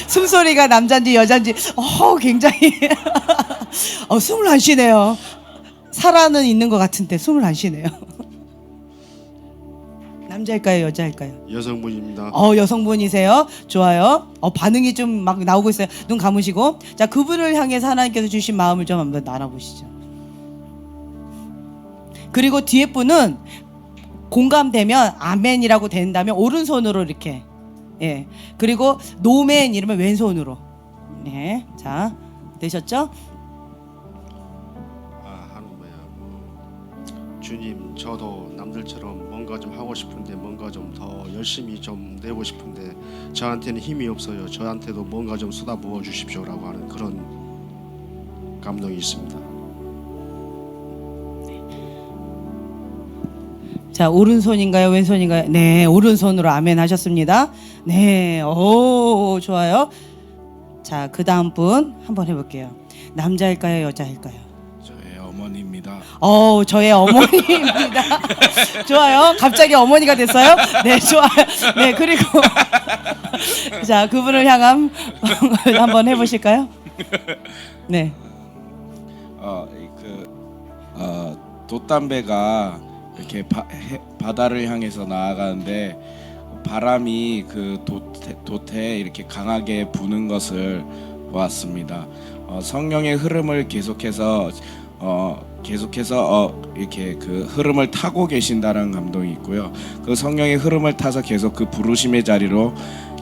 S1: 숨소리가 남잔지 여잔지 굉장히 숨을 안 쉬네요. 살아는 있는 것 같은데 숨을 안 쉬네요. 남자일까요? 여자일까요?
S2: 여성분입니다.
S1: 여성분이세요. 좋아요. 반응이 좀 막 나오고 있어요. 눈 감으시고 자 그분을 향해서 하나님께서 주신 마음을 좀 한번 나눠보시죠. 그리고 뒤에 분은 공감되면 아멘이라고 된다면 오른손으로 이렇게 예 그리고 노멘 이러면 왼손으로 네 자 되셨죠?
S2: 하는 거야. 주님, 저도 남들처럼 뭔가 좀 하고 싶은데 뭔가 좀 더 열심히 좀 내고 싶은데 저한테는 힘이 없어요. 저한테도 뭔가 좀 쏟아부어 주십시오라고 하는 그런 감동이 있습니다.
S1: 자 오른손인가요 왼손인가요? 네 오른손으로 아멘 하셨습니다. 네 오 좋아요. 자 그 다음 분 한번 해볼게요. 남자일까요 여자일까요?
S3: 저의 어머니입니다.
S1: 저의 어머니입니다. 좋아요. 갑자기 어머니가 됐어요? 네 좋아요. 네 그리고 자 그분을 향한 한번 해보실까요? 네.
S3: 돛담배가 이렇게 바다를 향해서 나아가는데 바람이 그 돛에 이렇게 강하게 부는 것을 보았습니다. 성령의 흐름을 계속해서 이렇게 그 흐름을 타고 계신다는 감동이 있고요. 그 성령의 흐름을 타서 계속 그 부르심의 자리로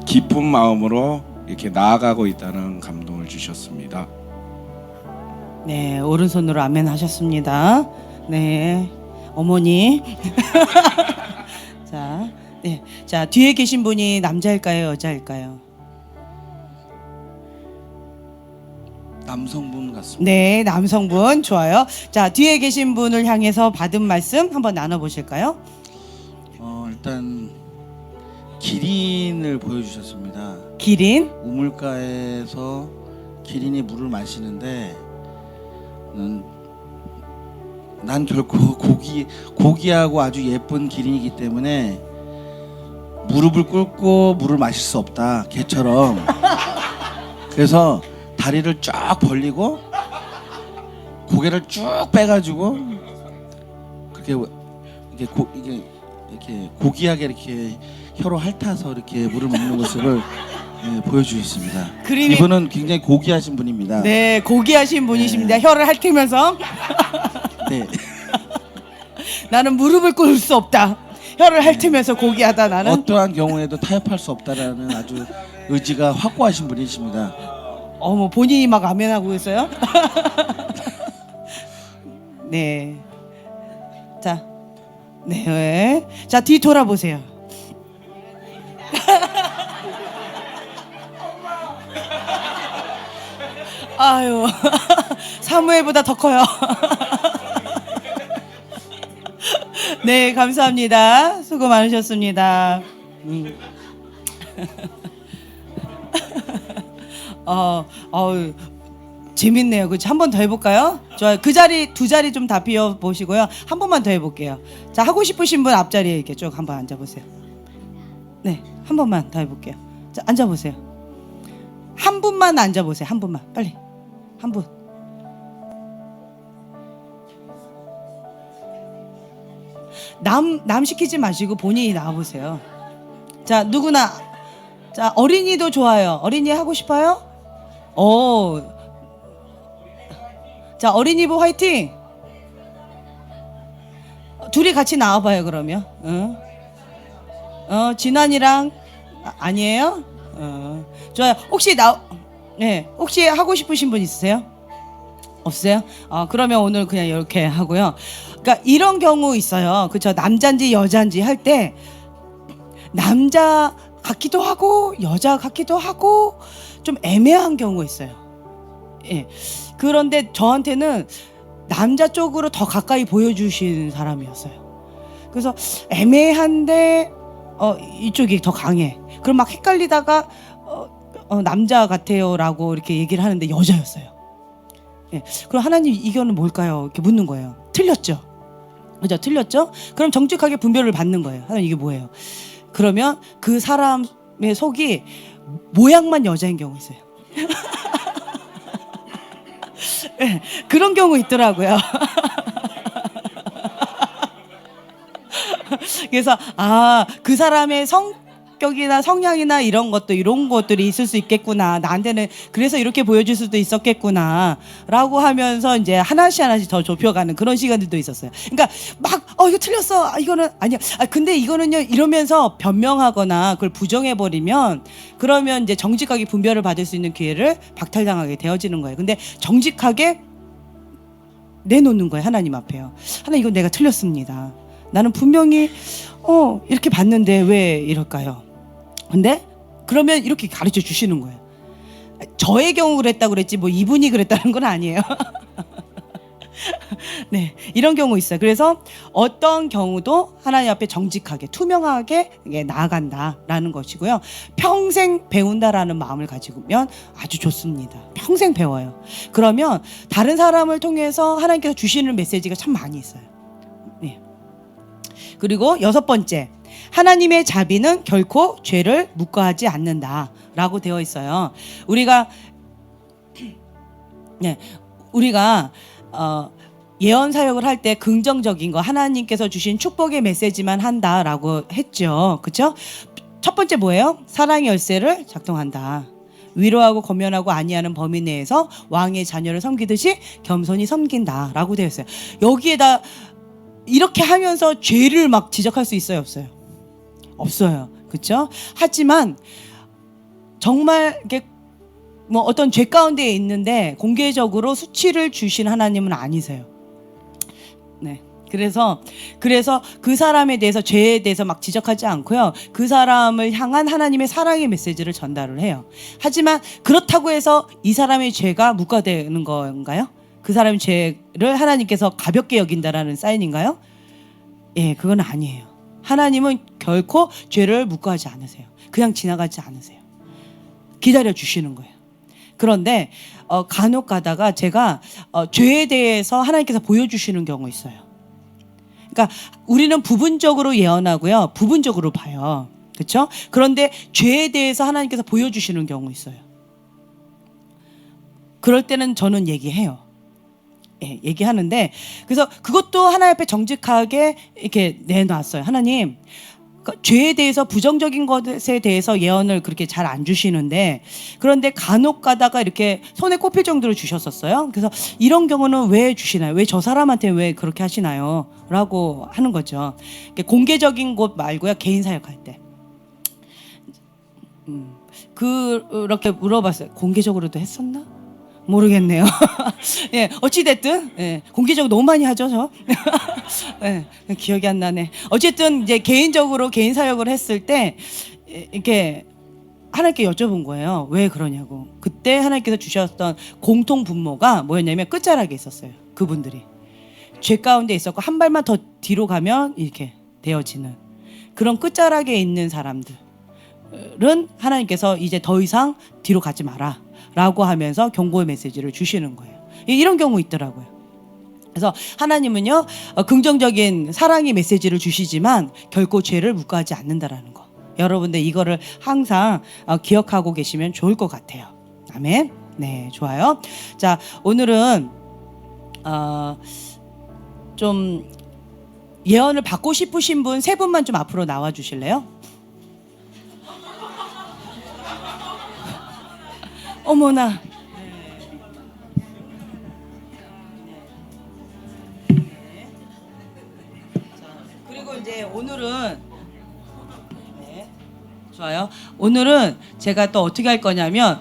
S3: 기쁜 마음으로 이렇게 나아가고 있다는 감동을 주셨습니다.
S1: 네 오른손으로 아멘 하셨습니다. 네 어머니 자, 네. 자 뒤에 계신 분이 남자일까요 여자일까요?
S4: 남성분 같습니다.
S1: 네 남성분 좋아요. 자 뒤에 계신 분을 향해서 받은 말씀 한번 나눠보실까요?
S4: 일단 기린을 보여주셨습니다.
S1: 기린
S4: 우물가에서 기린이 물을 마시는데 난 결코 고귀하고 아주 예쁜 기린이기 때문에 무릎을 꿇고 물을 마실 수 없다. 개처럼. 그래서 다리를 쫙 벌리고 고개를 쭉 빼가지고 그렇게 이렇게 고귀하게 이렇게 혀로 핥아서 이렇게 물을 먹는 모습을 보여주셨습니다. 이분은 굉장히 고귀하신 분입니다.
S1: 네 고귀하신 분이십니다. 혀를 핥으면서
S4: 네.
S1: 나는 무릎을 꿇을 수 없다. 혀를 핥으면서 고귀하다 나는.
S4: 어떠한 경우에도 타협할 수 없다라는 아주 의지가 확고하신 분이십니다.
S1: 어머 본인이 막 아멘하고 있어요? 네. 자, 네. 자, 뒤 돌아보세요. 아유, 사무엘보다 더 커요. 네, 감사합니다. 수고 많으셨습니다. 재밌네요. 그치? 한 번 더 해볼까요? 좋아요. 그 자리, 두 자리 좀 다 비워 보시고요. 한 번만 더 해볼게요. 자, 하고 싶으신 분 앞자리에 이렇게 쭉 한번 앉아보세요. 네, 한 번만 더 해볼게요. 자, 앉아보세요. 한 분만 앉아보세요. 한 분만. 빨리. 한 분. 남 시키지 마시고 본인이 나와보세요. 자, 누구나. 자, 어린이도 좋아요. 어린이 하고 싶어요? 오. 자, 어린이부 화이팅! 둘이 같이 나와봐요, 그러면. 진환이랑, 아니에요? 좋아요. 네, 혹시 하고 싶으신 분 있으세요? 없어요? 그러면 오늘 그냥 이렇게 하고요. 그러니까 이런 경우 있어요. 그쵸? 남자인지 여자인지 할 때, 남자 같기도 하고, 여자 같기도 하고, 좀 애매한 경우가 있어요. 예. 그런데 저한테는 남자 쪽으로 더 가까이 보여주신 사람이었어요. 그래서 애매한데 이쪽이 더 강해. 그럼 막 헷갈리다가 남자 같아요라고 이렇게 얘기를 하는데 여자였어요. 예. 그럼 하나님 이거는 뭘까요? 이렇게 묻는 거예요. 틀렸죠. 그죠? 틀렸죠? 그럼 정직하게 분별을 받는 거예요. 하나님 이게 뭐예요? 그러면 그 사람의 속이 모양만 여자인 경우 있어요. 네, 그런 경우 있더라고요. 그래서 그 사람의 성격이나 성향이나 이런 것들이 있을 수 있겠구나. 나한테는 그래서 이렇게 보여줄 수도 있었겠구나. 라고 하면서 이제 하나씩 더 좁혀가는 그런 시간들도 있었어요. 그러니까 막 이거 틀렸어. 이거는 아니야. 근데 이거는요. 이러면서 변명하거나 그걸 부정해버리면 그러면 이제 정직하게 분별을 받을 수 있는 기회를 박탈당하게 되어지는 거예요. 근데 정직하게 내놓는 거예요. 하나님 앞에요. 하나님 이건 내가 틀렸습니다. 나는 분명히 이렇게 봤는데 왜 이럴까요? 근데 그러면 이렇게 가르쳐 주시는 거예요. 저의 경우 그랬다고 그랬지 뭐 이분이 그랬다는 건 아니에요. 네, 이런 경우 있어요. 그래서 어떤 경우도 하나님 앞에 정직하게 투명하게 나아간다라는 것이고요. 평생 배운다라는 마음을 가지면 아주 좋습니다. 평생 배워요. 그러면 다른 사람을 통해서 하나님께서 주시는 메시지가 참 많이 있어요. 네. 그리고 6번째, 하나님의 자비는 결코 죄를 묵과하지 않는다라고 되어 있어요. 우리가 예언 사역을 할 때 긍정적인 거 하나님께서 주신 축복의 메시지만 한다라고 했죠. 그렇죠? 첫 번째 뭐예요? 사랑의 열쇠를 작동한다. 위로하고 권면하고 안위하는 범위 내에서 왕의 자녀를 섬기듯이 겸손히 섬긴다라고 되어 있어요. 여기에다 이렇게 하면서 죄를 막 지적할 수 있어요, 없어요? 없어요. 그렇죠? 하지만 정말 이게 뭐 어떤 죄 가운데에 있는데 공개적으로 수치를 주신 하나님은 아니세요. 네. 그래서 그 사람에 대해서 죄에 대해서 막 지적하지 않고요. 그 사람을 향한 하나님의 사랑의 메시지를 전달을 해요. 하지만 그렇다고 해서 이 사람의 죄가 묵과되는 건가요? 그 사람의 죄를 하나님께서 가볍게 여긴다라는 사인인가요? 예, 그건 아니에요. 하나님은 결코 죄를 묵과하지 않으세요. 그냥 지나가지 않으세요. 기다려 주시는 거예요. 그런데 간혹 가다가 제가 죄에 대해서 하나님께서 보여주시는 경우 있어요. 그러니까 우리는 부분적으로 예언하고요, 부분적으로 봐요. 그렇죠? 그런데 죄에 대해서 하나님께서 보여주시는 경우 있어요. 그럴 때는 저는 얘기해요. 예, 얘기하는데 그래서 그것도 하나님 앞에 정직하게 이렇게 내놨어요. 하나님, 그러니까 죄에 대해서 부정적인 것에 대해서 예언을 그렇게 잘 안 주시는데 그런데 간혹 가다가 이렇게 손에 꼽힐 정도로 주셨었어요. 그래서 이런 경우는 왜 주시나요? 왜 저 사람한테 왜 그렇게 하시나요? 라고 하는 거죠. 공개적인 곳 말고요, 개인 사역할 때. 그렇게 물어봤어요. 공개적으로도 했었나? 모르겠네요. 예, 어찌됐든, 예, 공개적으로 너무 많이 하죠, 저. 예, 기억이 안 나네. 어쨌든, 이제 개인적으로 개인 사역을 했을 때, 이렇게 하나님께 여쭤본 거예요. 왜 그러냐고. 그때 하나님께서 주셨던 공통 분모가 뭐였냐면 끝자락에 있었어요. 그분들이 죄 가운데 있었고 한 발만 더 뒤로 가면 이렇게 되어지는 그런 끝자락에 있는 사람들은 하나님께서 이제 더 이상 뒤로 가지 마라 라고 하면서 경고의 메시지를 주시는 거예요. 이런 경우 있더라고요. 그래서 하나님은요, 긍정적인 사랑의 메시지를 주시지만 결코 죄를 묵과하지 않는다라는 거. 여러분들 이거를 항상 기억하고 계시면 좋을 것 같아요. 아멘. 네, 좋아요. 자, 오늘은 좀 예언을 받고 싶으신 분 세 분만 좀 앞으로 나와 주실래요? 어머나. 그리고 이제 오늘은 좋아요. 오늘은 제가 또 어떻게 할 거냐면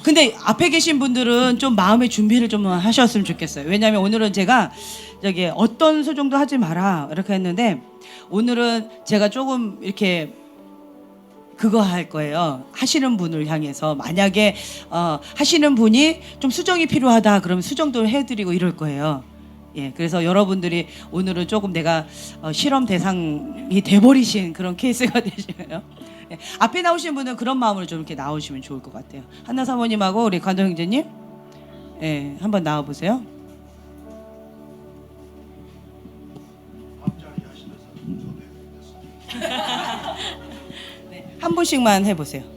S1: 근데 앞에 계신 분들은 좀 마음의 준비를 좀 하셨으면 좋겠어요. 왜냐하면 오늘은 제가 저기 어떤 소정도 하지 마라 이렇게 했는데 오늘은 제가 조금 이렇게 그거 할 거예요. 하시는 분을 향해서 만약에 하시는 분이 좀 수정이 필요하다 그러면 수정도 해드리고 이럴 거예요. 예, 그래서 여러분들이 오늘은 조금 내가 실험 대상이 돼버리신 그런 케이스가 되시네요. 예, 앞에 나오신 분은 그런 마음으로 좀 이렇게 나오시면 좋을 것 같아요. 한나 사모님하고 우리 관정 형제님, 예, 한번 나와 보세요. 네, 한 분씩만 해보세요.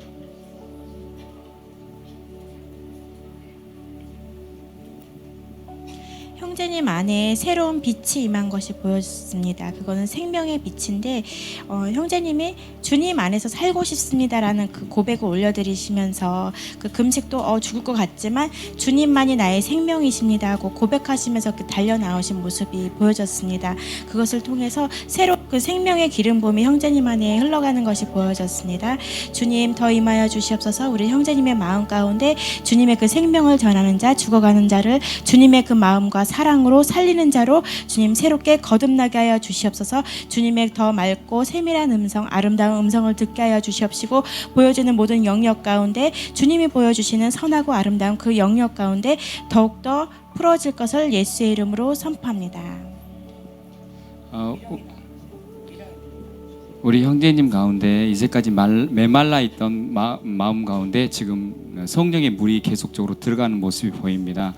S5: 형제님 안에 새로운 빛이 임한 것이 보여졌습니다. 그거는 생명의 빛인데 형제님이 주님 안에서 살고 싶습니다라는 그 고백을 올려드리시면서 그 금식도 죽을 것 같지만 주님만이 나의 생명이십니다 하고 고백하시면서 그 달려나오신 모습이 보여졌습니다. 그것을 통해서 새로 그 생명의 기름 부음이 형제님 안에 흘러가는 것이 보여졌습니다. 주님 더 임하여 주시옵소서. 우리 형제님의 마음 가운데 주님의 그 생명을 전하는 자, 죽어가는 자를 주님의 그 마음과 사랑으로 살리는 자로 주님 새롭게 거듭나게 하여 주시옵소서. 주님의 더 맑고 세밀한 음성, 아름다운 음성을 듣게 하여 주시옵시고 보여지는 모든 영역 가운데 주님이 보여주시는 선하고 아름다운 그 영역 가운데 더욱더 풀어질 것을 예수의 이름으로 선포합니다.
S6: 우리 형제님 가운데 이제까지 메말라 있던 마음 가운데 지금 성령의 물이 계속적으로 들어가는 모습이 보입니다.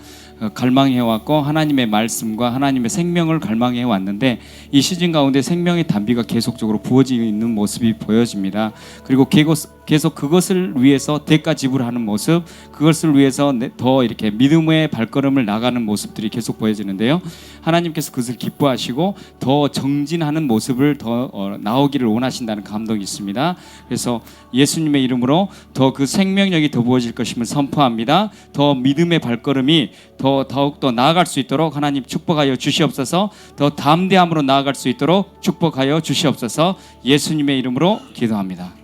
S6: 갈망해 왔고 하나님의 말씀과 하나님의 생명을 갈망해 왔는데 이 시즌 가운데 생명의 단비가 계속적으로 부어지고 있는 모습이 보여집니다. 그리고 계속 그것을 위해서 대가 지불하는 모습, 그것을 위해서 더 이렇게 믿음의 발걸음을 나가는 모습들이 계속 보여지는데요. 하나님께서 그것을 기뻐하시고 더 정진하는 모습을 더 나오기를 원하신다는 감동이 있습니다. 그래서 예수님의 이름으로 더 그 생명력이 더 부어질 것임을 선포합니다. 더 믿음의 발걸음이 더욱더 나아갈 수 있도록 하나님 축복하여 주시옵소서. 더 담대함으로 나아갈 수 있도록 축복하여 주시옵소서. 예수님의 이름으로 기도합니다.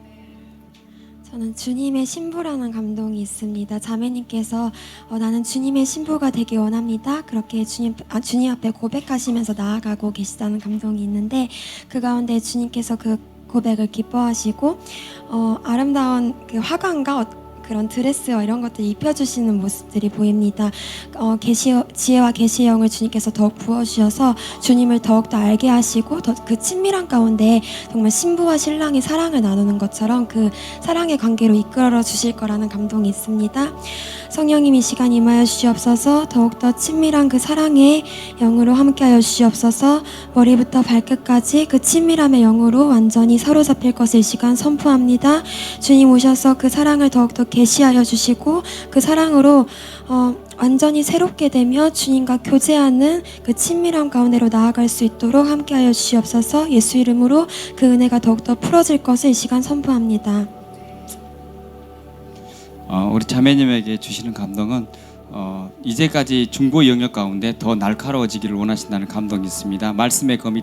S7: 저는 주님의 신부라는 감동이 있습니다. 자매님께서 나는 주님의 신부가 되기 원합니다. 그렇게 주님 앞에 고백하시면서 나아가고 계시다는 감동이 있는데 그 가운데 주님께서 그 고백을 기뻐하시고 아름다운 그 화관과 그런 드레스와 이런 것들 입혀주시는 모습들이 보입니다. 지혜와 계시의 영을 주님께서 더욱 부어주셔서 주님을 더욱더 알게 하시고 그 친밀한 가운데 정말 신부와 신랑이 사랑을 나누는 것처럼 그 사랑의 관계로 이끌어 주실 거라는 감동이 있습니다. 성령님 이 시간 임하여 주시옵소서. 더욱더 친밀한 그 사랑의 영으로 함께하여 주시옵소서. 머리부터 발끝까지 그 친밀함의 영으로 완전히 사로잡힐 것을 이 시간 선포합니다. 주님 오셔서 그 사랑을 더욱더 계시하여 주시고 그 사랑으로 완전히 새롭게 되며 주님과 교제하는 그 친밀함 가운데로 나아갈 수 있도록 함께하여 주시옵소서. 예수 이름으로 그 은혜가 더욱더 풀어질 것을 이 시간 선포합니다.
S6: 우리 자매님에게 주시는 감동은 이제까지 중보 영역 가운데 더 날카로워지기를 원하신다는 감동이 있습니다. 말씀의 검이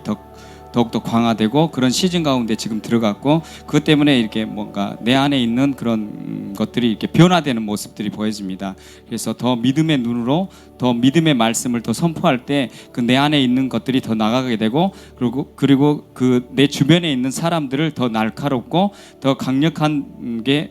S6: 더욱더 강화되고 그런 시즌 가운데 지금 들어갔고 그것 때문에 이렇게 뭔가 내 안에 있는 그런 것들이 이렇게 변화되는 모습들이 보여집니다. 그래서 더 믿음의 눈으로 더 믿음의 말씀을 더 선포할 때 그 내 안에 있는 것들이 더 나가게 되고 그리고 그 내 주변에 있는 사람들을 더 날카롭고 더 강력한 게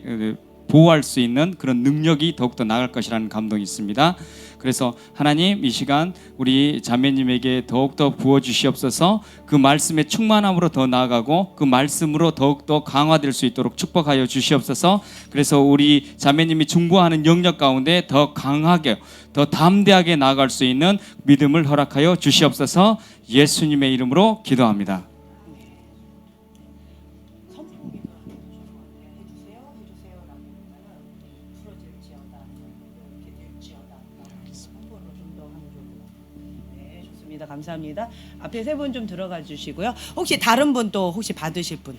S6: 보호할 수 있는 그런 능력이 더욱더 나갈 것이라는 감동이 있습니다. 그래서 하나님 이 시간 우리 자매님에게 더욱더 부어주시옵소서. 그 말씀의 충만함으로 더 나아가고 그 말씀으로 더욱더 강화될 수 있도록 축복하여 주시옵소서. 그래서 우리 자매님이 중보하는 영역 가운데 더 강하게 더 담대하게 나아갈 수 있는 믿음을 허락하여 주시옵소서. 예수님의 이름으로 기도합니다.
S1: 네, 좋습니다. 감사합니다. 앞에 세 분 좀 들어가 주시고요. 혹시 다른 분 또 혹시 받으실 분?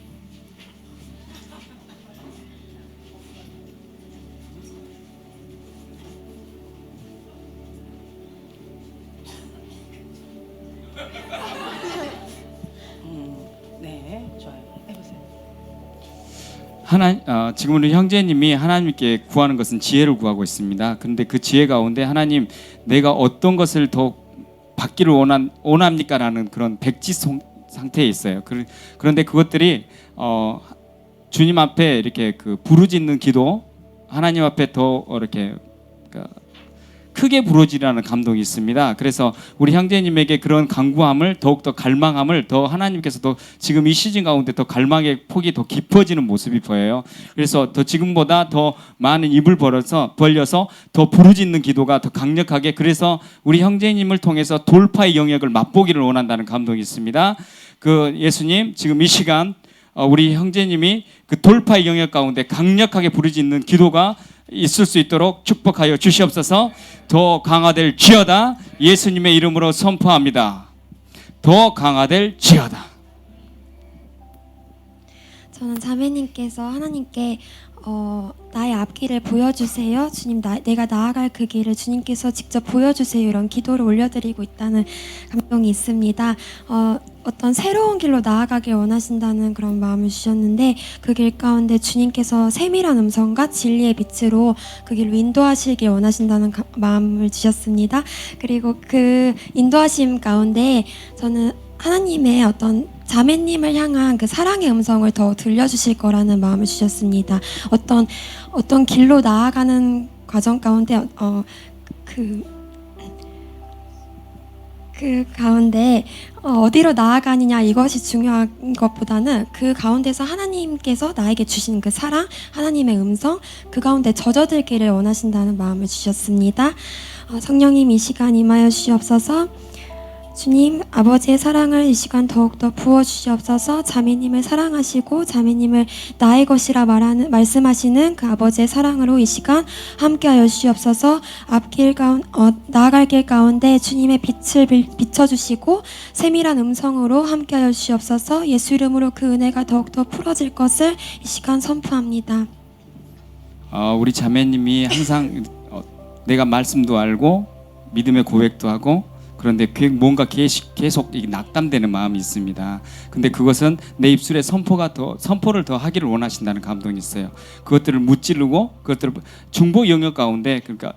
S1: 네, 좋아요. 해보세요.
S6: 지금 우리 형제님이 하나님께 구하는 것은 지혜를 구하고 있습니다. 그런데 그 지혜 가운데 하나님 내가 어떤 것을 더 받기를 원합니까라는 그런 백지 상태에 있어요. 그런데 그것들이 주님 앞에 이렇게 그 부르짖는 기도, 하나님 앞에 더 이렇게 크게 부르짖으라는 감동이 있습니다. 그래서 우리 형제님에게 그런 간구함을 더욱더 갈망함을 더 하나님께서 더 지금 이 시즌 가운데 더 갈망의 폭이 더 깊어지는 모습이 보여요. 그래서 더 지금보다 더 많은 입을 벌려서 더 부르짖는 기도가 더 강력하게, 그래서 우리 형제님을 통해서 돌파의 영역을 맛보기를 원한다는 감동이 있습니다. 그 예수님 지금 이 시간 우리 형제님이 그 돌파의 영역 가운데 강력하게 부르짖는 기도가 있을 수 있도록 축복하여 주시옵소서. 더 강화될 지어다. 예수님의 이름으로 선포합니다. 더 강화될 지어다.
S7: 저는 자매님께서 하나님께 나의 앞길을 보여주세요. 주님, 내가 나아갈 그 길을 주님께서 직접 보여주세요. 이런 기도를 올려드리고 있다는 감동이 있습니다. 어떤 새로운 길로 나아가길 원하신다는 그런 마음을 주셨는데 그 길 가운데 주님께서 세밀한 음성과 진리의 빛으로 그 길로 인도하시길 원하신다는 마음을 주셨습니다. 그리고 그 인도하심 가운데 저는 하나님의 어떤 자매님을 향한 그 사랑의 음성을 더 들려주실 거라는 마음을 주셨습니다. 어떤 길로 나아가는 과정 가운데 그 가운데 어디로 나아가느냐 이것이 중요한 것보다는 그 가운데서 하나님께서 나에게 주신 그 사랑, 하나님의 음성, 그 가운데 젖어들기를 원하신다는 마음을 주셨습니다. 성령님 이 시간 임하여 주시옵소서. 주님, 아버지의 사랑을 이 시간 더욱더 부어주시옵소서. 자매님을 사랑하시고 자매님을 나의 것이라 말씀하시는 그 아버지의 사랑으로 이 시간 함께하여 주시옵소서. 나아갈 길 가운데 주님의 빛을 비춰주시고 세밀한 음성으로 함께하여 주시옵소서. 예수 이름으로 그 은혜가 더욱더 풀어질 것을 이 시간 선포합니다.
S6: 우리 자매님이 항상 내가 말씀도 알고 믿음의 고백도 하고, 그런데 뭔가 계속 낙담되는 마음이 있습니다. 근데 그것은 내 입술에 선포를 더 하기를 원하신다는 감동이 있어요. 그것들을 무찌르고 그것들을 중보 영역 가운데, 그러니까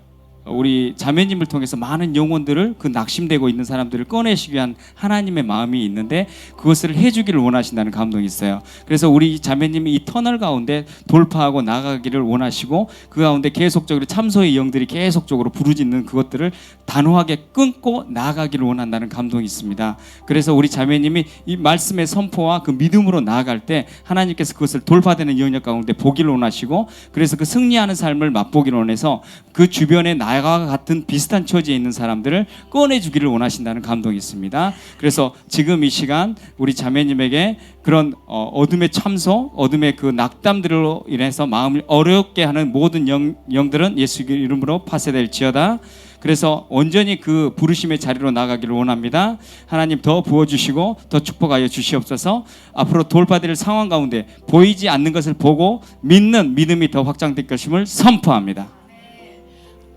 S6: 우리 자매님을 통해서 많은 영혼들을, 그 낙심되고 있는 사람들을 꺼내시기 위한 하나님의 마음이 있는데 그것을 해주기를 원하신다는 감동이 있어요. 그래서 우리 자매님이 이 터널 가운데 돌파하고 나가기를 원하시고 그 가운데 계속적으로 참소의 영들이 계속적으로 부르짖는 그것들을 단호하게 끊고 나아가기를 원한다는 감동이 있습니다. 그래서 우리 자매님이 이 말씀의 선포와 그 믿음으로 나아갈 때 하나님께서 그것을 돌파되는 영역 가운데 보기를 원하시고, 그래서 그 승리하는 삶을 맛보기를 원해서 그 주변에 나와 같은 비슷한 처지에 있는 사람들을 꺼내주기를 원하신다는 감동이 있습니다. 그래서 지금 이 시간 우리 자매님에게 그런 어둠의 참소, 어둠의 그 낙담들로 인해서 마음을 어렵게 하는 모든 영들은 예수 이름으로 파쇄될지어다. 그래서 온전히 그 부르심의 자리로 나가기를 원합니다. 하나님 더 부어주시고 더 축복하여 주시옵소서. 앞으로 돌파될 상황 가운데 보이지 않는 것을 보고 믿는 믿음이 더 확장될 것임을 선포합니다.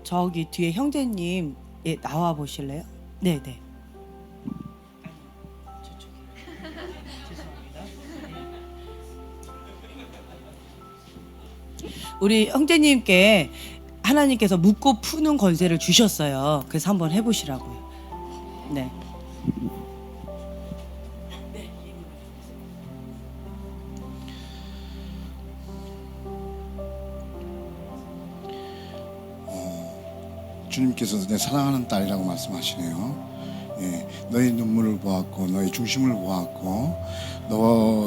S1: 저기 뒤에 형제님 나와 보실래요? 네. 우리 형제님께 하나님께서 묻고 푸는 권세를 주셨어요. 그래서 한번 해보시라고요. 네.
S8: 주님께서 내 사랑하는 딸이라고 말씀하시네요. 예, 너의 눈물을 보았고 너의 중심을 보았고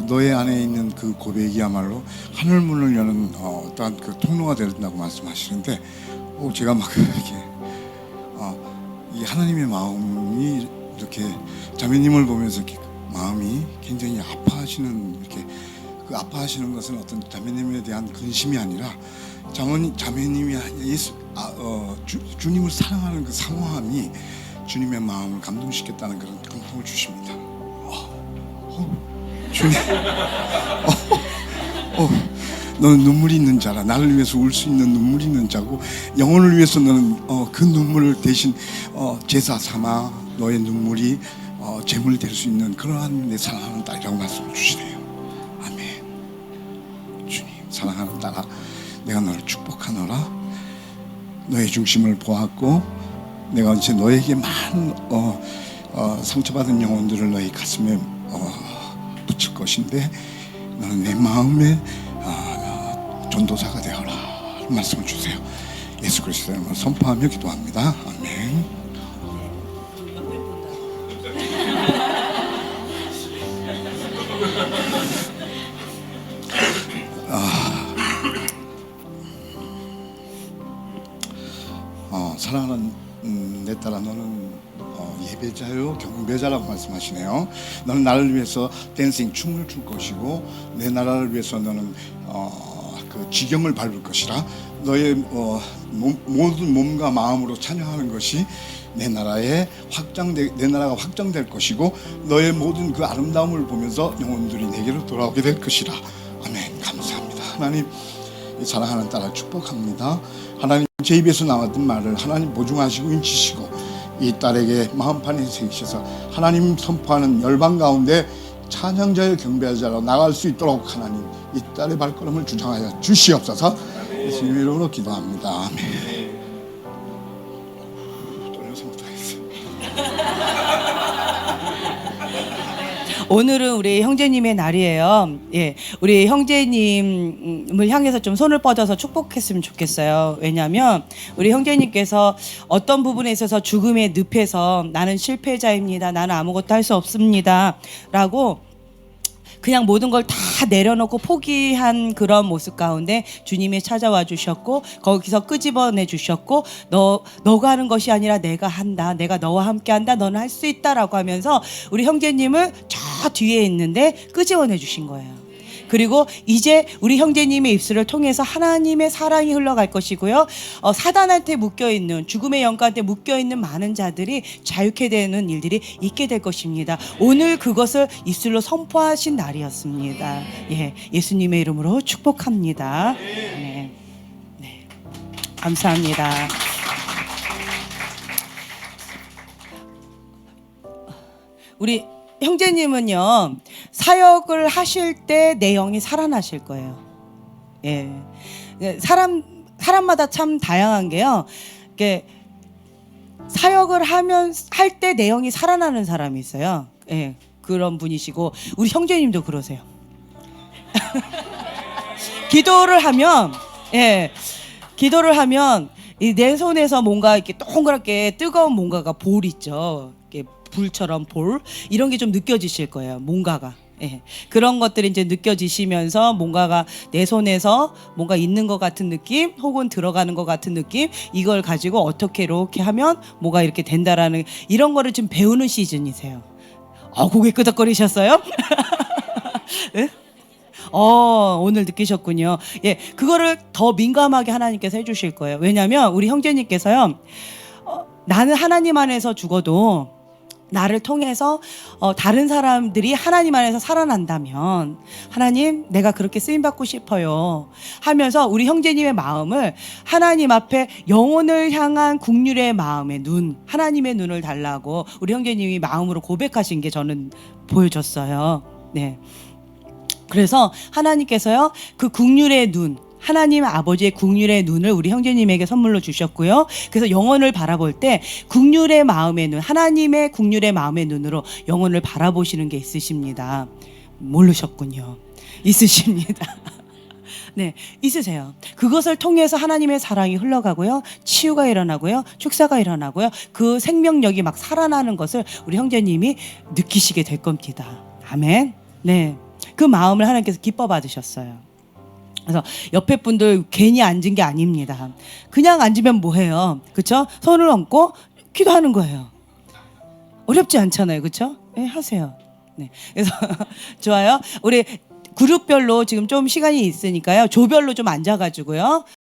S8: 너의 안에 있는 그 고백이야말로 하늘 문을 여는 어떠한 그 통로가 된다고 말씀하시는데 제가 막 이렇게 이 하나님의 마음이 이렇게 자매님을 보면서 이렇게 마음이 굉장히 아파하시는 이렇게 그 아파하시는 것은 어떤 자매님에 대한 근심이 아니라 자매님이 주님을 사랑하는 그 사모함이 주님의 마음을 감동시켰다는 그런 감동을 주십니다. 주님, 너는 눈물이 있는 자라. 나를 위해서 울 수 있는 눈물이 있는 자고 영혼을 위해서 너는 그 눈물을 대신 제사 삼아 너의 눈물이 제물 될 수 있는 그러한 내 사랑하는 딸이라고 말씀을 주시네요. 아멘. 주님, 사랑하는 딸아, 내가 너를 축복하노라. 너의 중심을 보았고 내가 언제 너에게 많은 상처받은 영혼들을 너의 가슴에 붙일 것인데 너는 내 마음의 전도사가 되어라 말씀을 주세요. 예수 그리스도의 이름으로 선포하며 기도합니다. 아멘. 사랑하는 내 딸아, 너는 예배자요 경배자라고 말씀하시네요. 너는 나를 위해서 댄싱 춤을 출 것이고 내 나라를 위해서 너는 그 지경을 밟을 것이라. 너의 모든 몸과 마음으로 찬양하는 것이 내 나라가 확장될 것이고 너의 모든 그 아름다움을 보면서 영혼들이 내게로 돌아오게 될 것이라. 아멘. 감사합니다. 하나님, 사랑하는 딸을 축복합니다. 하나님, 제 입에서 나왔던 말을 하나님 보증하시고 인치시고 이 딸에게 마음판에 새기셔서 하나님 선포하는 열방 가운데 찬양자의 경배자로 나갈 수 있도록 하나님 이 딸의 발걸음을 주장하여 주시옵소서. 예수님 이름으로 기도합니다. 아멘. 떨려서 못하겠어요.
S1: 오늘은 우리 형제님의 날이에요. 예, 우리 형제님을 향해서 좀 손을 뻗어서 축복했으면 좋겠어요. 왜냐하면 우리 형제님께서 어떤 부분에 있어서 죽음의 늪에서 나는 실패자입니다. 나는 아무것도 할 수 없습니다. 라고 그냥 모든 걸 다 내려놓고 포기한 그런 모습 가운데 주님이 찾아와 주셨고 거기서 끄집어내 주셨고 너가 하는 것이 아니라 내가 한다. 내가 너와 함께 한다. 너는 할 수 있다라고 하면서 우리 형제님을 저 뒤에 있는데 끄집어내 주신 거예요. 그리고 이제 우리 형제님의 입술을 통해서 하나님의 사랑이 흘러갈 것이고요. 사단한테 묶여있는 죽음의 영가한테 묶여있는 많은 자들이 자유케 되는 일들이 있게 될 것입니다. 오늘 그것을 입술로 선포하신 날이었습니다. 예, 예수님의 이름으로 축복합니다. 네, 네, 감사합니다. 우리 형제님은요, 사역을 하실 때 내 영이 살아나실 거예요. 예. 사람마다 참 다양한 게요. 이게 사역을 할 때 내 영이 살아나는 사람이 있어요. 예. 그런 분이시고, 우리 형제님도 그러세요. 기도를 하면, 이 내 손에서 뭔가 이렇게 동그랗게 뜨거운 뭔가가 볼 있죠. 이렇게 불처럼 볼 이런 게 좀 느껴지실 거예요. 뭔가가 그런 것들이 이제 느껴지시면서 뭔가가 내 손에서 뭔가 있는 것 같은 느낌 혹은 들어가는 것 같은 느낌 이걸 가지고 어떻게 이렇게 하면 뭐가 이렇게 된다라는 이런 거를 좀 배우는 시즌이세요. 고개 끄덕거리셨어요? 네? 오늘 느끼셨군요. 예, 그거를 더 민감하게 하나님께서 해주실 거예요. 왜냐하면 우리 형제님께서요, 나는 하나님 안에서 죽어도 나를 통해서 다른 사람들이 하나님 안에서 살아난다면 하나님 내가 그렇게 쓰임받고 싶어요 하면서 우리 형제님의 마음을 하나님 앞에 영혼을 향한 국률의 마음의 눈 하나님의 눈을 달라고 우리 형제님이 마음으로 고백하신 게 저는 보여졌어요. 네. 그래서 하나님께서요 그 국률의 눈 하나님 아버지의 국률의 눈을 우리 형제님에게 선물로 주셨고요. 그래서 영혼을 바라볼 때 국률의 마음의 눈, 하나님의 국률의 마음의 눈으로 영혼을 바라보시는 게 있으십니다. 모르셨군요. 있으십니다. 네, 있으세요. 그것을 통해서 하나님의 사랑이 흘러가고요. 치유가 일어나고요. 축사가 일어나고요. 그 생명력이 막 살아나는 것을 우리 형제님이 느끼시게 될 겁니다. 아멘. 네. 그 마음을 하나님께서 기뻐 받으셨어요. 그래서 옆에 분들 괜히 앉은 게 아닙니다. 그냥 앉으면 뭐해요? 그렇죠? 손을 얹고 기도하는 거예요. 어렵지 않잖아요. 그렇죠? 네, 하세요. 네. 그래서 좋아요. 우리 그룹별로 지금 좀 시간이 있으니까요. 조별로 좀 앉아가지고요.